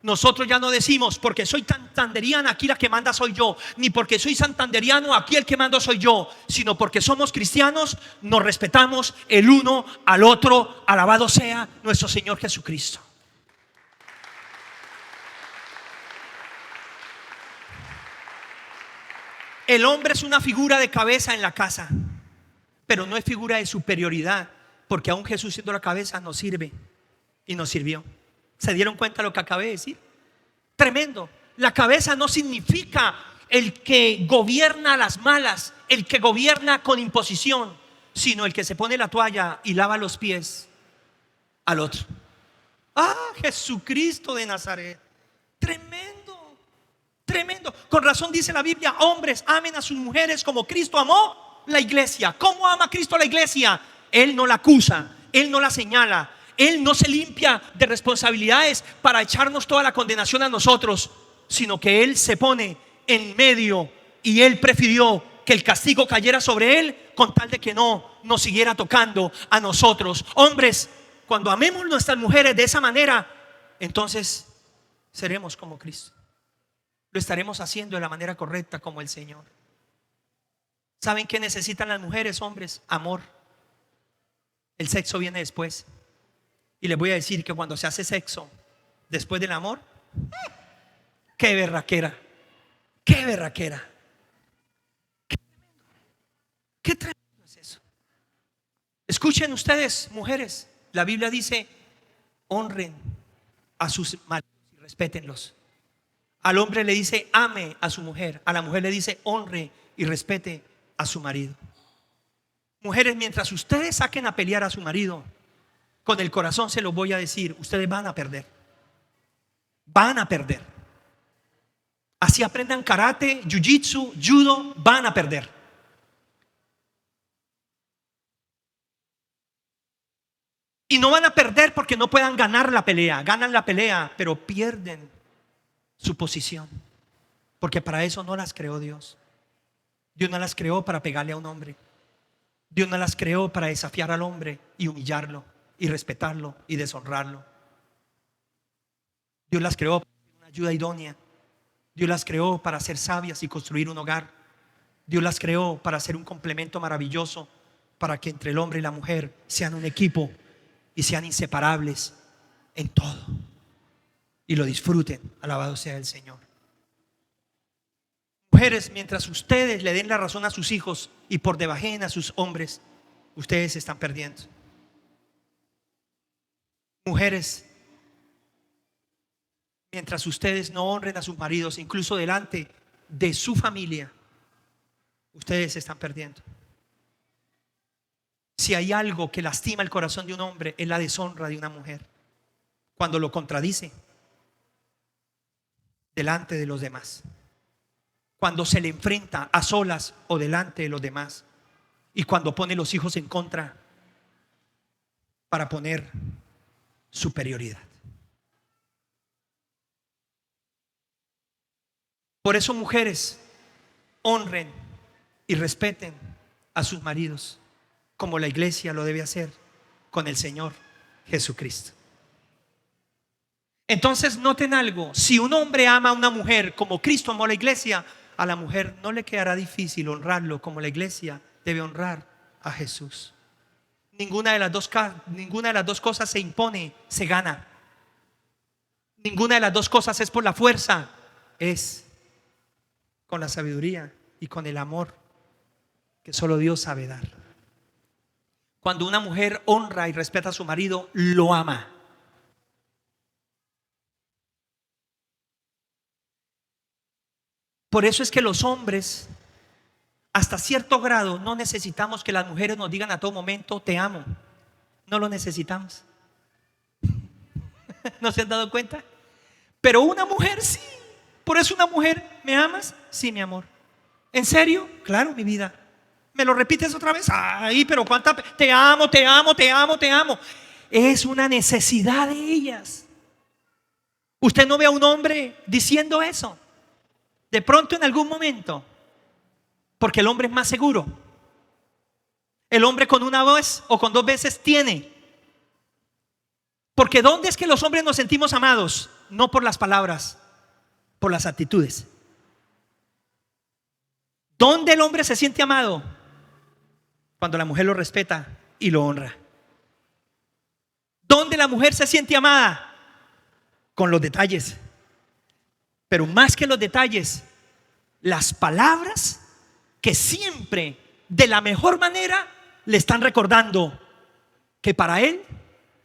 Nosotros ya no decimos porque soy santanderiana, aquí la que manda soy yo, ni porque soy santanderiano, aquí el que manda soy yo, sino porque somos cristianos, nos respetamos el uno al otro. Alabado sea nuestro Señor Jesucristo. El hombre es una figura de cabeza en la casa, pero no es figura de superioridad, porque aún Jesús siendo la cabeza nos sirve y nos sirvió. ¿Se dieron cuenta de lo que acabé de decir? Tremendo. La cabeza no significa el que gobierna a las malas, el que gobierna con imposición, sino el que se pone la toalla y lava los pies al otro. Jesucristo de Nazaret. Tremendo, tremendo. Con razón dice la Biblia: hombres, amen a sus mujeres como Cristo amó la iglesia. ¿Cómo ama Cristo a la iglesia? Él no la acusa, Él no la señala, Él no se limpia de responsabilidades para echarnos toda la condenación a nosotros, sino que Él se pone en medio y Él prefirió que el castigo cayera sobre Él con tal de que no nos siguiera tocando a nosotros. Hombres, cuando amemos nuestras mujeres de esa manera, entonces seremos como Cristo. Lo estaremos haciendo de la manera correcta como el Señor. ¿Saben qué necesitan las mujeres, hombres? Amor. El sexo viene después. Y les voy a decir que cuando se hace sexo después del amor, qué berraquera, qué berraquera, qué tremendo es eso. Escuchen ustedes, mujeres, la Biblia dice: honren a sus maridos y respétenlos. Al hombre le dice: ame a su mujer. A la mujer le dice: honre y respete a su marido. Mujeres, mientras ustedes saquen a pelear a su marido, con el corazón se los voy a decir: ustedes van a perder. Van a perder. Así aprendan karate, jiu-jitsu, judo, van a perder. Y no van a perder porque no puedan ganar la pelea. Ganan la pelea, pero pierden su posición, porque para eso no las creó Dios. Dios no las creó para pegarle a un hombre. Dios no las creó para desafiar al hombre y humillarlo y respetarlo y deshonrarlo. Dios las creó para ser una ayuda idónea. Dios las creó para ser sabias y construir un hogar. Dios las creó para ser un complemento maravilloso, para que entre el hombre y la mujer sean un equipo y sean inseparables en todo y lo disfruten. Alabado sea el Señor. Mujeres, mientras ustedes le den la razón a sus hijos y por debajen a sus hombres, ustedes se están perdiendo. Mujeres, mientras ustedes no honren a sus maridos, incluso delante de su familia, ustedes se están perdiendo. Si hay algo que lastima el corazón de un hombre, es la deshonra de una mujer, cuando lo contradice delante de los demás, cuando se le enfrenta a solas o delante de los demás, y cuando pone los hijos en contra para poner superioridad. Por eso, mujeres, honren y respeten a sus maridos como la iglesia lo debe hacer con el Señor Jesucristo. Entonces, noten algo: si un hombre ama a una mujer como Cristo amó a la iglesia, a la mujer no le quedará difícil honrarlo como la iglesia debe honrar a Jesús. Ninguna de las dos cosas se impone, se gana. Ninguna de las dos cosas es por la fuerza, es con la sabiduría y con el amor que solo Dios sabe dar. Cuando una mujer honra y respeta a su marido, lo ama. Por eso es que los hombres, hasta cierto grado, no necesitamos que las mujeres nos digan a todo momento: te amo. No lo necesitamos. ¿No se han dado cuenta? Pero una mujer sí. Por eso una mujer: ¿me amas? Sí, mi amor. ¿En serio? Claro, mi vida. ¿Me lo repites otra vez? Ay, pero cuánta... Te amo, te amo, te amo, te amo. Es una necesidad de ellas. Usted no ve a un hombre diciendo eso. De pronto, en algún momento, Porque el hombre es más seguro. El hombre con una vez o con dos veces tiene. Porque ¿dónde es que los hombres nos sentimos amados? No por las palabras, por las actitudes. ¿Dónde el hombre se siente amado? Cuando la mujer lo respeta y lo honra. ¿Dónde la mujer se siente amada? Con los detalles. Pero más que los detalles, las palabras que siempre, de la mejor manera, le están recordando que para él,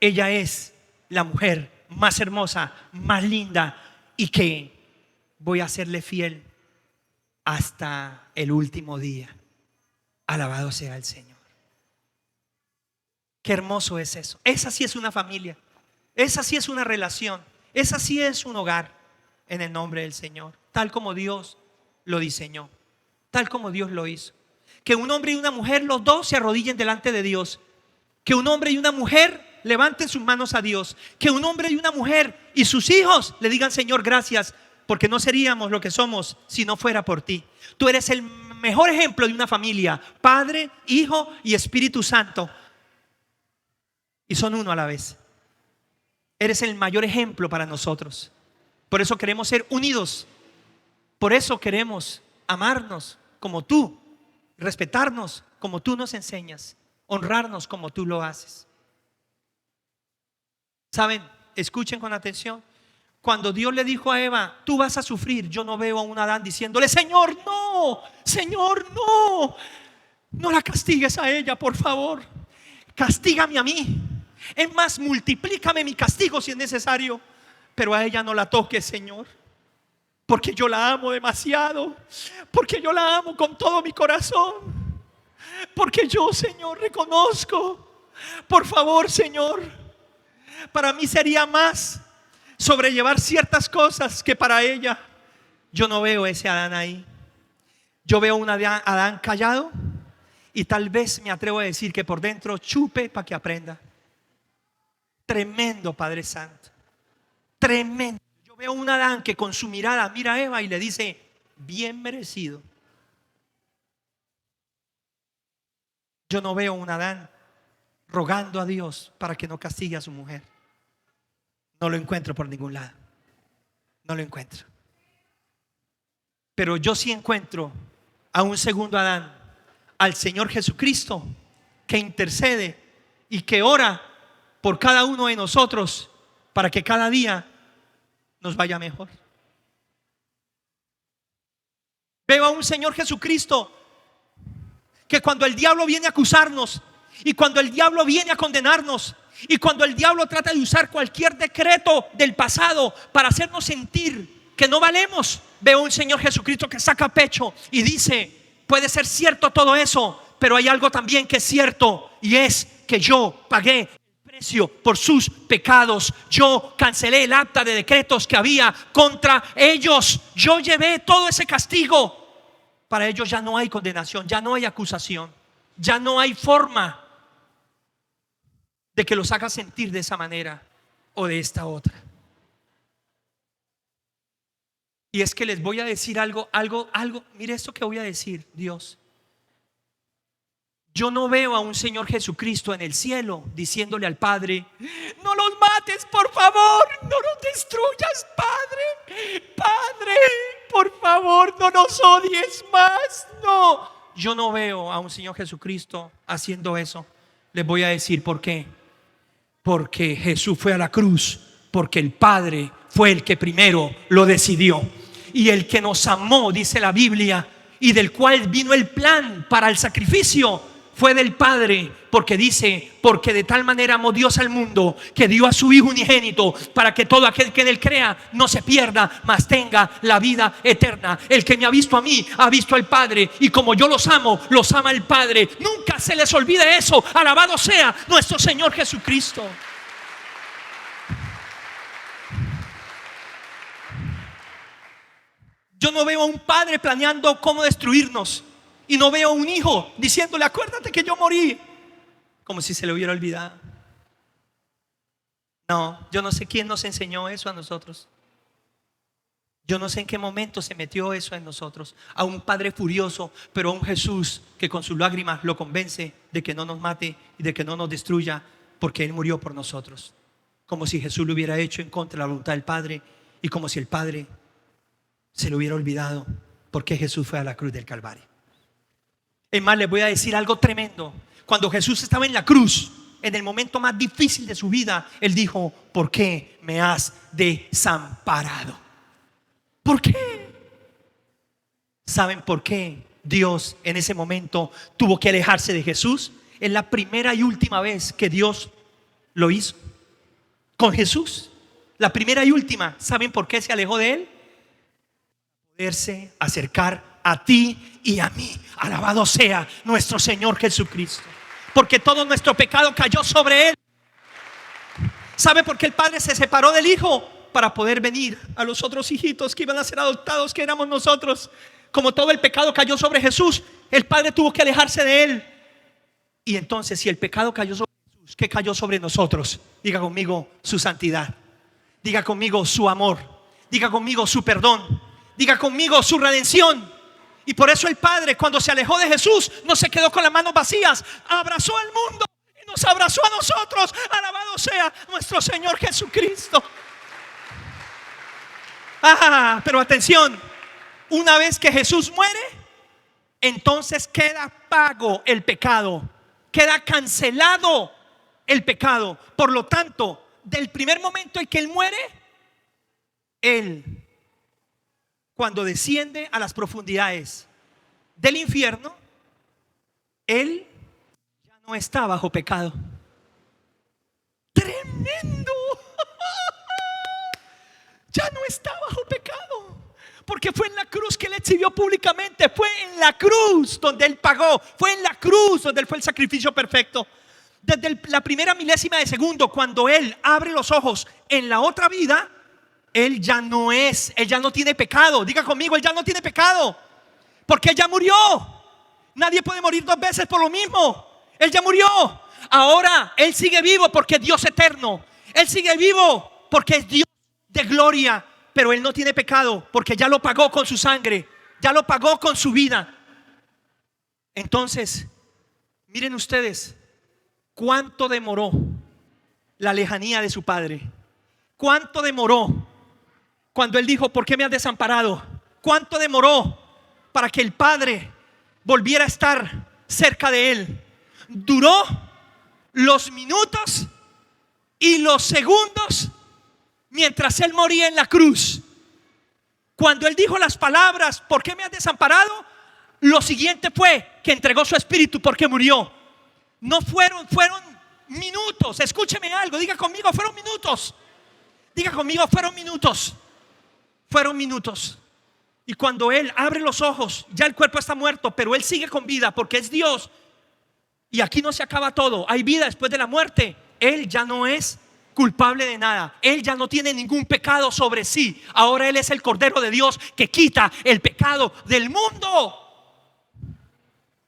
ella es la mujer más hermosa, más linda, y que voy a serle fiel hasta el último día. Alabado sea el Señor. Qué hermoso es eso. Esa sí es una familia. Esa sí es una relación. Esa sí es un hogar en el nombre del Señor. Tal como Dios lo diseñó. Tal como Dios lo hizo. Que un hombre y una mujer, los dos se arrodillen delante de Dios. Que un hombre y una mujer levanten sus manos a Dios. Que un hombre y una mujer y sus hijos le digan: Señor, gracias, porque no seríamos lo que somos si no fuera por ti. Tú eres el mejor ejemplo de una familia: Padre, Hijo y Espíritu Santo. Y son uno a la vez. Eres el mayor ejemplo para nosotros. Por eso queremos ser unidos. Por eso queremos amarnos como tú, respetarnos como tú nos enseñas, honrarnos como tú lo haces. ¿Saben? Escuchen con atención. Cuando Dios le dijo a Eva: tú vas a sufrir, yo no veo a un Adán diciéndole: Señor, no, Señor, no, no la castigues a ella, por favor. Castígame a mí. Es más, multiplícame mi castigo si es necesario, pero a ella no la toques, Señor, porque yo la amo demasiado, porque yo la amo con todo mi corazón, porque yo, Señor, reconozco. Por favor, Señor, para mí sería más sobrellevar ciertas cosas que para ella. Yo no veo ese Adán ahí. Yo veo un Adán callado, y tal vez me atrevo a decir que por dentro chupe para que aprenda. Tremendo, Padre Santo. Tremendo. Yo veo un Adán que con su mirada mira a Eva y le dice: bien merecido. Yo no veo un Adán rogando a Dios para que no castigue a su mujer. No lo encuentro por ningún lado. No lo encuentro. Pero yo sí encuentro a un segundo Adán, al Señor Jesucristo, que intercede y que ora por cada uno de nosotros para que cada día nos vaya mejor. Veo a un Señor Jesucristo que cuando el diablo viene a acusarnos, y cuando el diablo viene a condenarnos, y cuando el diablo trata de usar cualquier decreto del pasado para hacernos sentir que no valemos, veo un Señor Jesucristo que saca pecho y dice: puede ser cierto todo eso, pero hay algo también que es cierto, y es que yo pagué el precio por sus pecados. Yo cancelé el acta de decretos que había contra ellos. Yo llevé todo ese castigo. Para ellos ya no hay condenación, ya no hay acusación, ya no hay forma de que los haga sentir de esa manera o de esta otra. Y es que les voy a decir algo. Mire esto que voy a decir, Dios. Yo no veo a un Señor Jesucristo en el cielo diciéndole al Padre: no los mates, por favor, no nos destruyas, Padre. Padre, por favor, no nos odies más. No, yo no veo a un Señor Jesucristo haciendo eso. Les voy a decir por qué. Porque Jesús fue a la cruz, porque el Padre fue el que primero lo decidió, y el que nos amó, dice la Biblia, y del cual vino el plan para el sacrificio, fue del Padre, porque dice: porque de tal manera amó Dios al mundo, que dio a su Hijo unigénito, para que todo aquel que en él crea no se pierda, mas tenga la vida eterna. El que me ha visto a mí ha visto al Padre, y como yo los amo, los ama el Padre. Nunca se les olvide eso. Alabado sea nuestro Señor Jesucristo. Yo no veo a un padre planeando cómo destruirnos, y no veo a un hijo diciéndole: acuérdate que yo morí, como si se le hubiera olvidado. No, yo no sé quién nos enseñó eso a nosotros. Yo no sé en qué momento se metió eso en nosotros. A un Padre furioso, pero a un Jesús que con sus lágrimas lo convence de que no nos mate y de que no nos destruya, porque Él murió por nosotros. Como si Jesús lo hubiera hecho en contra de la voluntad del Padre, y como si el Padre se lo hubiera olvidado, porque Jesús fue a la cruz del Calvario. Es más, les voy a decir algo tremendo. Cuando Jesús estaba en la cruz, en el momento más difícil de su vida, Él dijo: ¿por qué me has desamparado? ¿Por qué? ¿Saben por qué Dios en ese momento tuvo que alejarse de Jesús? Es la primera y última vez que Dios lo hizo con Jesús. La primera y última. ¿Saben por qué se alejó de Él? Poderse acercar a ti y a mí. Alabado sea nuestro Señor Jesucristo, porque todo nuestro pecado cayó sobre Él. ¿Sabe por qué el Padre se separó del Hijo? Para poder venir a los otros hijitos que iban a ser adoptados, que éramos nosotros. Como todo el pecado cayó sobre Jesús, el Padre tuvo que alejarse de Él. Y entonces, si el pecado cayó sobre Jesús, ¿qué cayó sobre nosotros? Diga conmigo: su santidad. Diga conmigo: su amor. Diga conmigo: su perdón. Diga conmigo: su redención. Y por eso el Padre, cuando se alejó de Jesús, no se quedó con las manos vacías, abrazó al mundo y nos abrazó a nosotros. Alabado sea nuestro Señor Jesucristo. Pero atención, una vez que Jesús muere, entonces queda pago el pecado, queda cancelado el pecado. Por lo tanto, del primer momento en que Él muere, Él, cuando desciende a las profundidades del infierno, Él ya no está bajo pecado. ¡Tremendo! Ya no está bajo pecado, porque fue en la cruz que Él exhibió públicamente. Fue en la cruz donde Él pagó. Fue en la cruz donde Él fue el sacrificio perfecto. Desde la primera milésima de segundo, cuando Él abre los ojos en la otra vida, Él ya no tiene pecado. Diga conmigo: Él ya no tiene pecado, porque Él ya murió. Nadie puede morir dos veces por lo mismo. Él ya murió. Ahora Él sigue vivo porque es Dios eterno. Él sigue vivo porque es Dios de gloria, pero Él no tiene pecado porque ya lo pagó con su sangre, ya lo pagó con su vida. Entonces, miren ustedes cuánto demoró la lejanía de su Padre. Cuánto demoró cuando Él dijo: ¿por qué me has desamparado? Cuánto demoró para que el Padre volviera a estar cerca de Él. Duró los minutos y los segundos mientras Él moría en la cruz. Cuando Él dijo las palabras: ¿por qué me has desamparado?, lo siguiente fue que entregó su espíritu, porque murió. No fueron minutos. Escúcheme algo, diga conmigo: fueron minutos. Diga conmigo: fueron minutos. Fueron minutos. Y cuando Él abre los ojos, ya el cuerpo está muerto, pero Él sigue con vida porque es Dios. Y aquí no se acaba todo. Hay vida después de la muerte. Él ya no es culpable de nada. Él ya no tiene ningún pecado sobre sí. Ahora Él es el Cordero de Dios que quita el pecado del mundo.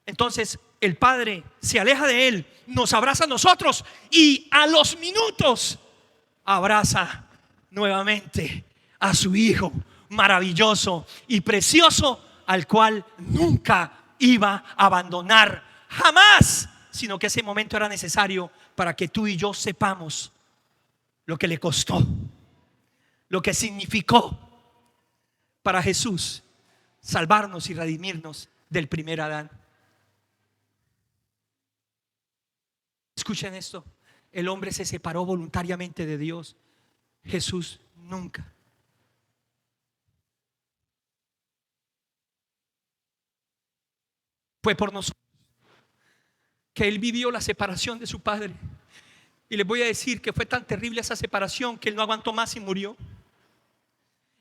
Entonces el Padre se aleja de Él, nos abraza a nosotros y a los minutos abraza nuevamente a su Hijo maravilloso y precioso, al cual nunca iba a abandonar jamás, sino que ese momento era necesario para que tú y yo sepamos lo que le costó, lo que significó para Jesús salvarnos y redimirnos del primer Adán. Escuchen esto: el hombre se separó voluntariamente de Dios. Jesús nunca. Fue por nosotros que Él vivió la separación de su Padre. Y les voy a decir que fue tan terrible esa separación que Él no aguantó más y murió.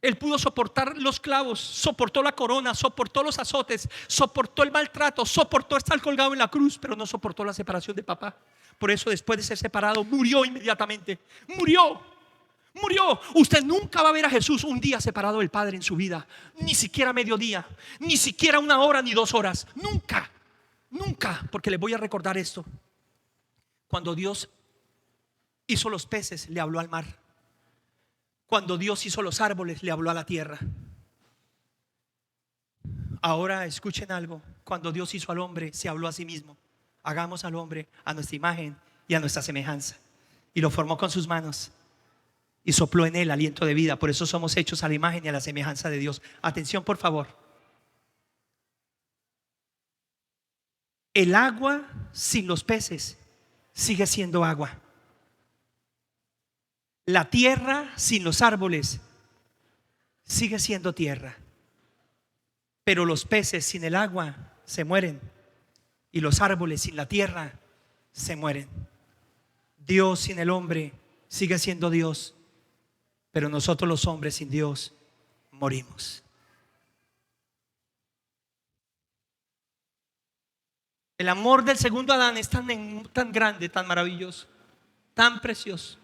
Él pudo soportar los clavos, soportó la corona, soportó los azotes, soportó el maltrato, soportó estar colgado en la cruz, pero no soportó la separación de papá. Por eso, después de ser separado, murió inmediatamente. Murió. Usted nunca va a ver a Jesús un día separado del Padre en su vida, ni siquiera mediodía, ni siquiera 1 hora ni 2 horas. Nunca, porque les voy a recordar esto. Cuando Dios hizo los peces, le habló al mar. Cuando Dios hizo los árboles, le habló a la tierra. Ahora escuchen algo. Cuando Dios hizo al hombre, se habló a sí mismo: hagamos al hombre a nuestra imagen y a nuestra semejanza. Y lo formó con sus manos y sopló en él aliento de vida. Por eso somos hechos a la imagen y a la semejanza de Dios. Atención, por favor. El agua sin los peces sigue siendo agua. La tierra sin los árboles sigue siendo tierra. Pero los peces sin el agua se mueren, y los árboles sin la tierra se mueren. Dios sin el hombre sigue siendo Dios, pero nosotros los hombres sin Dios morimos. El amor del segundo Adán es tan grande, tan maravilloso, tan precioso,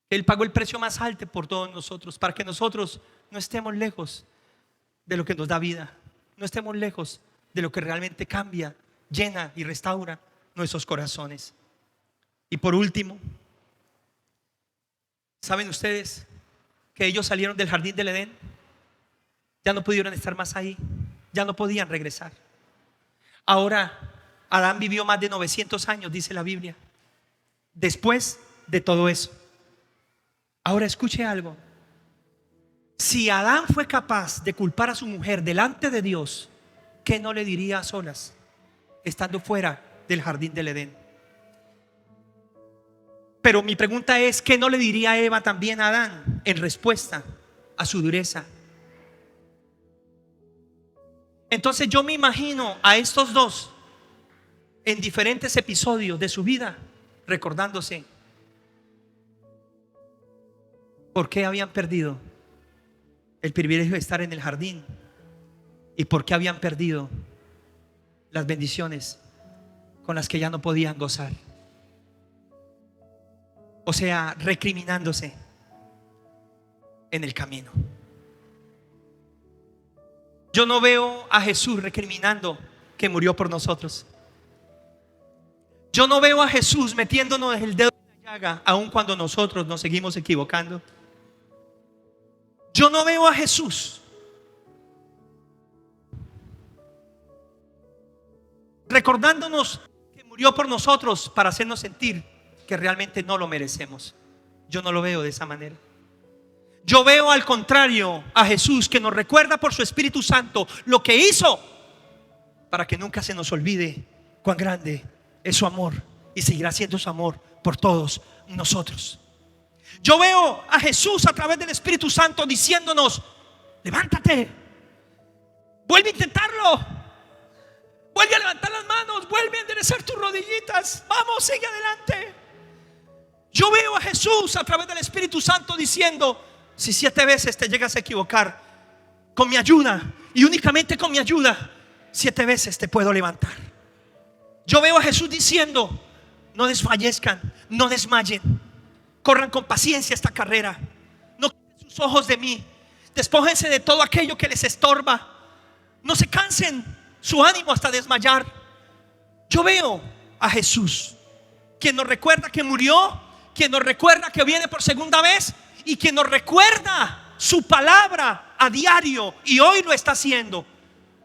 que Él pagó el precio más alto por todos nosotros, para que nosotros no estemos lejos de lo que nos da vida, no estemos lejos de lo que realmente cambia, llena y restaura nuestros corazones. Y por último, ¿saben ustedes que ellos salieron del jardín del Edén? Ya no pudieron estar más ahí, ya no podían regresar. Ahora Adán vivió más de 900 años, dice la Biblia, después de todo eso. Ahora escuche algo. Si Adán fue capaz de culpar a su mujer delante de Dios, ¿qué no le diría a solas, estando fuera del jardín del Edén? Pero mi pregunta es, ¿qué no le diría Eva también a Adán en respuesta a su dureza? Entonces yo me imagino a estos dos en diferentes episodios de su vida, recordándose por qué habían perdido el privilegio de estar en el jardín y por qué habían perdido las bendiciones con las que ya no podían gozar. O sea, recriminándose en el camino. Yo no veo a Jesús recriminando que murió por nosotros. Yo no veo a Jesús metiéndonos el dedo en la llaga, aun cuando nosotros nos seguimos equivocando. Yo no veo a Jesús recordándonos que murió por nosotros para hacernos sentir que realmente no lo merecemos. Yo no lo veo de esa manera. Yo veo al contrario a Jesús, que nos recuerda por su Espíritu Santo lo que hizo, para que nunca se nos olvide cuán grande es su amor, y seguirá siendo su amor por todos nosotros. Yo veo a Jesús a través del Espíritu Santo diciéndonos: levántate, vuelve a intentarlo, vuelve a levantar las manos, vuelve a enderezar tus rodillitas, vamos, sigue adelante. Yo veo a Jesús a través del Espíritu Santo diciendo: si 7 veces te llegas a equivocar, con mi ayuda, y únicamente con mi ayuda, 7 veces te puedo levantar. Yo veo a Jesús diciendo: no desfallezcan, no desmayen, corran con paciencia esta carrera, no quiten sus ojos de mí, despójense de todo aquello que les estorba, no se cansen su ánimo hasta desmayar. Yo veo a Jesús, quien nos recuerda que murió, quien nos recuerda que viene por segunda vez, y quien nos recuerda su palabra a diario, y hoy lo está haciendo.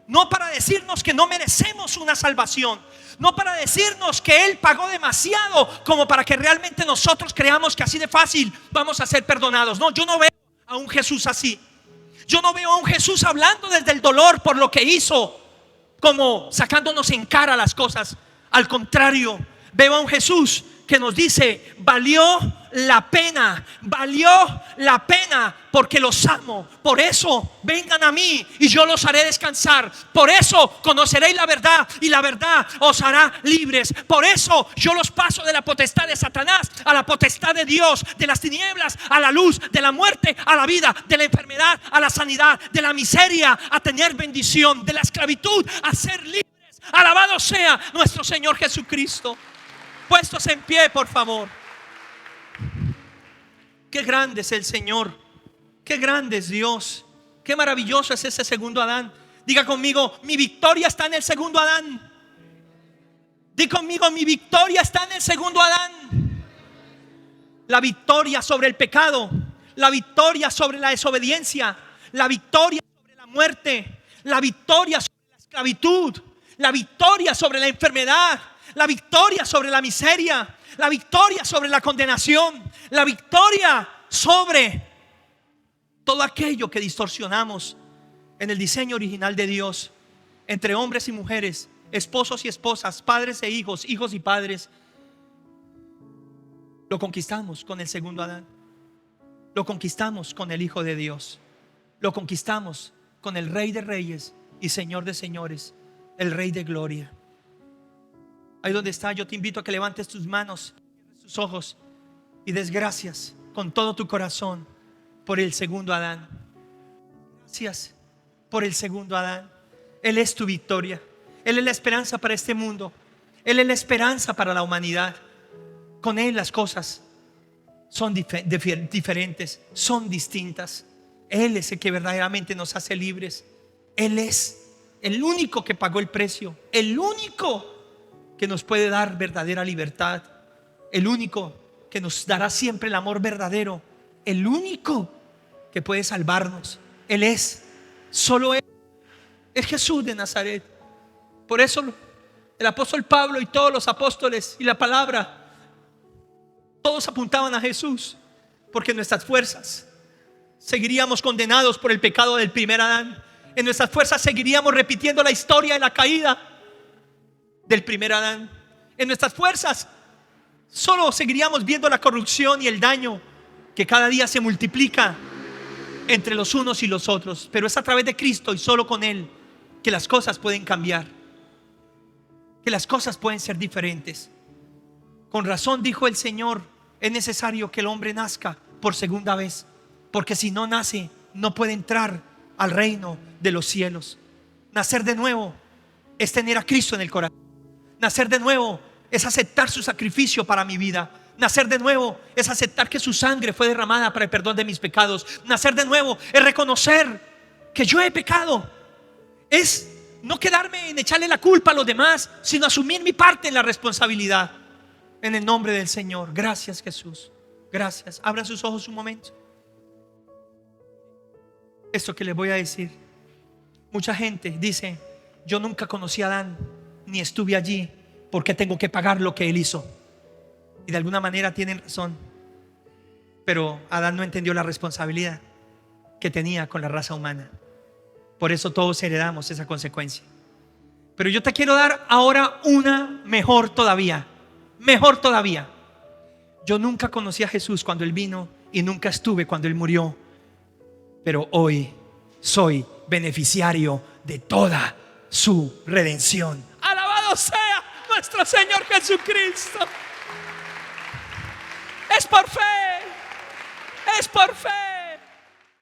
No para decirnos que no merecemos una salvación, no para decirnos que Él pagó demasiado como para que realmente nosotros creamos que así de fácil vamos a ser perdonados. No, yo no veo a un Jesús así. Yo no veo a un Jesús hablando desde el dolor por lo que hizo, como sacándonos en cara las cosas. Al contrario, veo a un Jesús que nos dice: valió la pena porque los amo. Por eso vengan a mí y yo los haré descansar. Por eso conoceréis la verdad y la verdad os hará libres. Por eso yo los paso de la potestad de Satanás a la potestad de Dios, de las tinieblas a la luz, de la muerte a la vida, de la enfermedad a la sanidad, de la miseria a tener bendición, de la esclavitud a ser libres. Alabado sea nuestro Señor Jesucristo. Puestos en pie, por favor. Qué grande es el Señor, qué grande es Dios, qué maravilloso es ese segundo Adán. Diga conmigo: mi victoria está en el segundo Adán. Diga conmigo: mi victoria está en el segundo Adán. La victoria sobre el pecado, la victoria sobre la desobediencia, la victoria sobre la muerte, la victoria sobre la esclavitud, la victoria sobre la enfermedad, la victoria sobre la miseria, la victoria sobre la condenación, la victoria sobre todo aquello que distorsionamos en el diseño original de Dios, entre hombres y mujeres, esposos y esposas, padres e hijos, hijos y padres. Lo conquistamos con el segundo Adán. Lo conquistamos con el Hijo de Dios. Lo conquistamos con el Rey de Reyes y Señor de Señores, el Rey de Gloria. Ahí donde está, yo te invito a que levantes tus manos, tus ojos y des gracias con todo tu corazón por el segundo Adán. Gracias por el segundo Adán. Él es tu victoria. Él es la esperanza para este mundo. Él es la esperanza para la humanidad. Con Él las cosas son diferentes, son distintas. Él es el que verdaderamente nos hace libres. Él es el único que pagó el precio, el único que nos puede dar verdadera libertad, el único que nos dará siempre el amor verdadero, el único que puede salvarnos. Él es, solo Él es Jesús de Nazaret. Por eso el apóstol Pablo y todos los apóstoles y la palabra, todos apuntaban a Jesús, porque nuestras fuerzas seguiríamos condenados por el pecado del primer Adán. En nuestras fuerzas seguiríamos repitiendo la historia de la caída del primer Adán. En nuestras fuerzas solo seguiríamos viendo la corrupción y el daño que cada día se multiplica entre los unos y los otros. Pero es a través de Cristo y solo con Él que las cosas pueden cambiar, que las cosas pueden ser diferentes. Con razón dijo el Señor: es necesario que el hombre nazca por segunda vez, porque si no nace, no puede entrar al reino de los cielos. Nacer de nuevo es tener a Cristo en el corazón. Nacer de nuevo es aceptar su sacrificio para mi vida. Nacer de nuevo es aceptar que su sangre fue derramada para el perdón de mis pecados. Nacer de nuevo es reconocer que yo he pecado. Es no quedarme en echarle la culpa a los demás, sino asumir mi parte en la responsabilidad. En el nombre del Señor. Gracias, Jesús. Gracias. Abran sus ojos un momento. Esto que les voy a decir, mucha gente dice: yo nunca conocí a Adán, ni estuve allí, porque tengo que pagar lo que él hizo. Y de alguna manera tienen razón, pero Adán no entendió la responsabilidad que tenía con la raza humana. Por eso todos heredamos esa consecuencia. Pero yo te quiero dar ahora una mejor todavía. Mejor todavía. Yo nunca conocí a Jesús cuando Él vino y nunca estuve cuando Él murió, pero hoy soy beneficiario de toda su redención. Alabado sea nuestro Señor Jesucristo. Es por fe. Es por fe.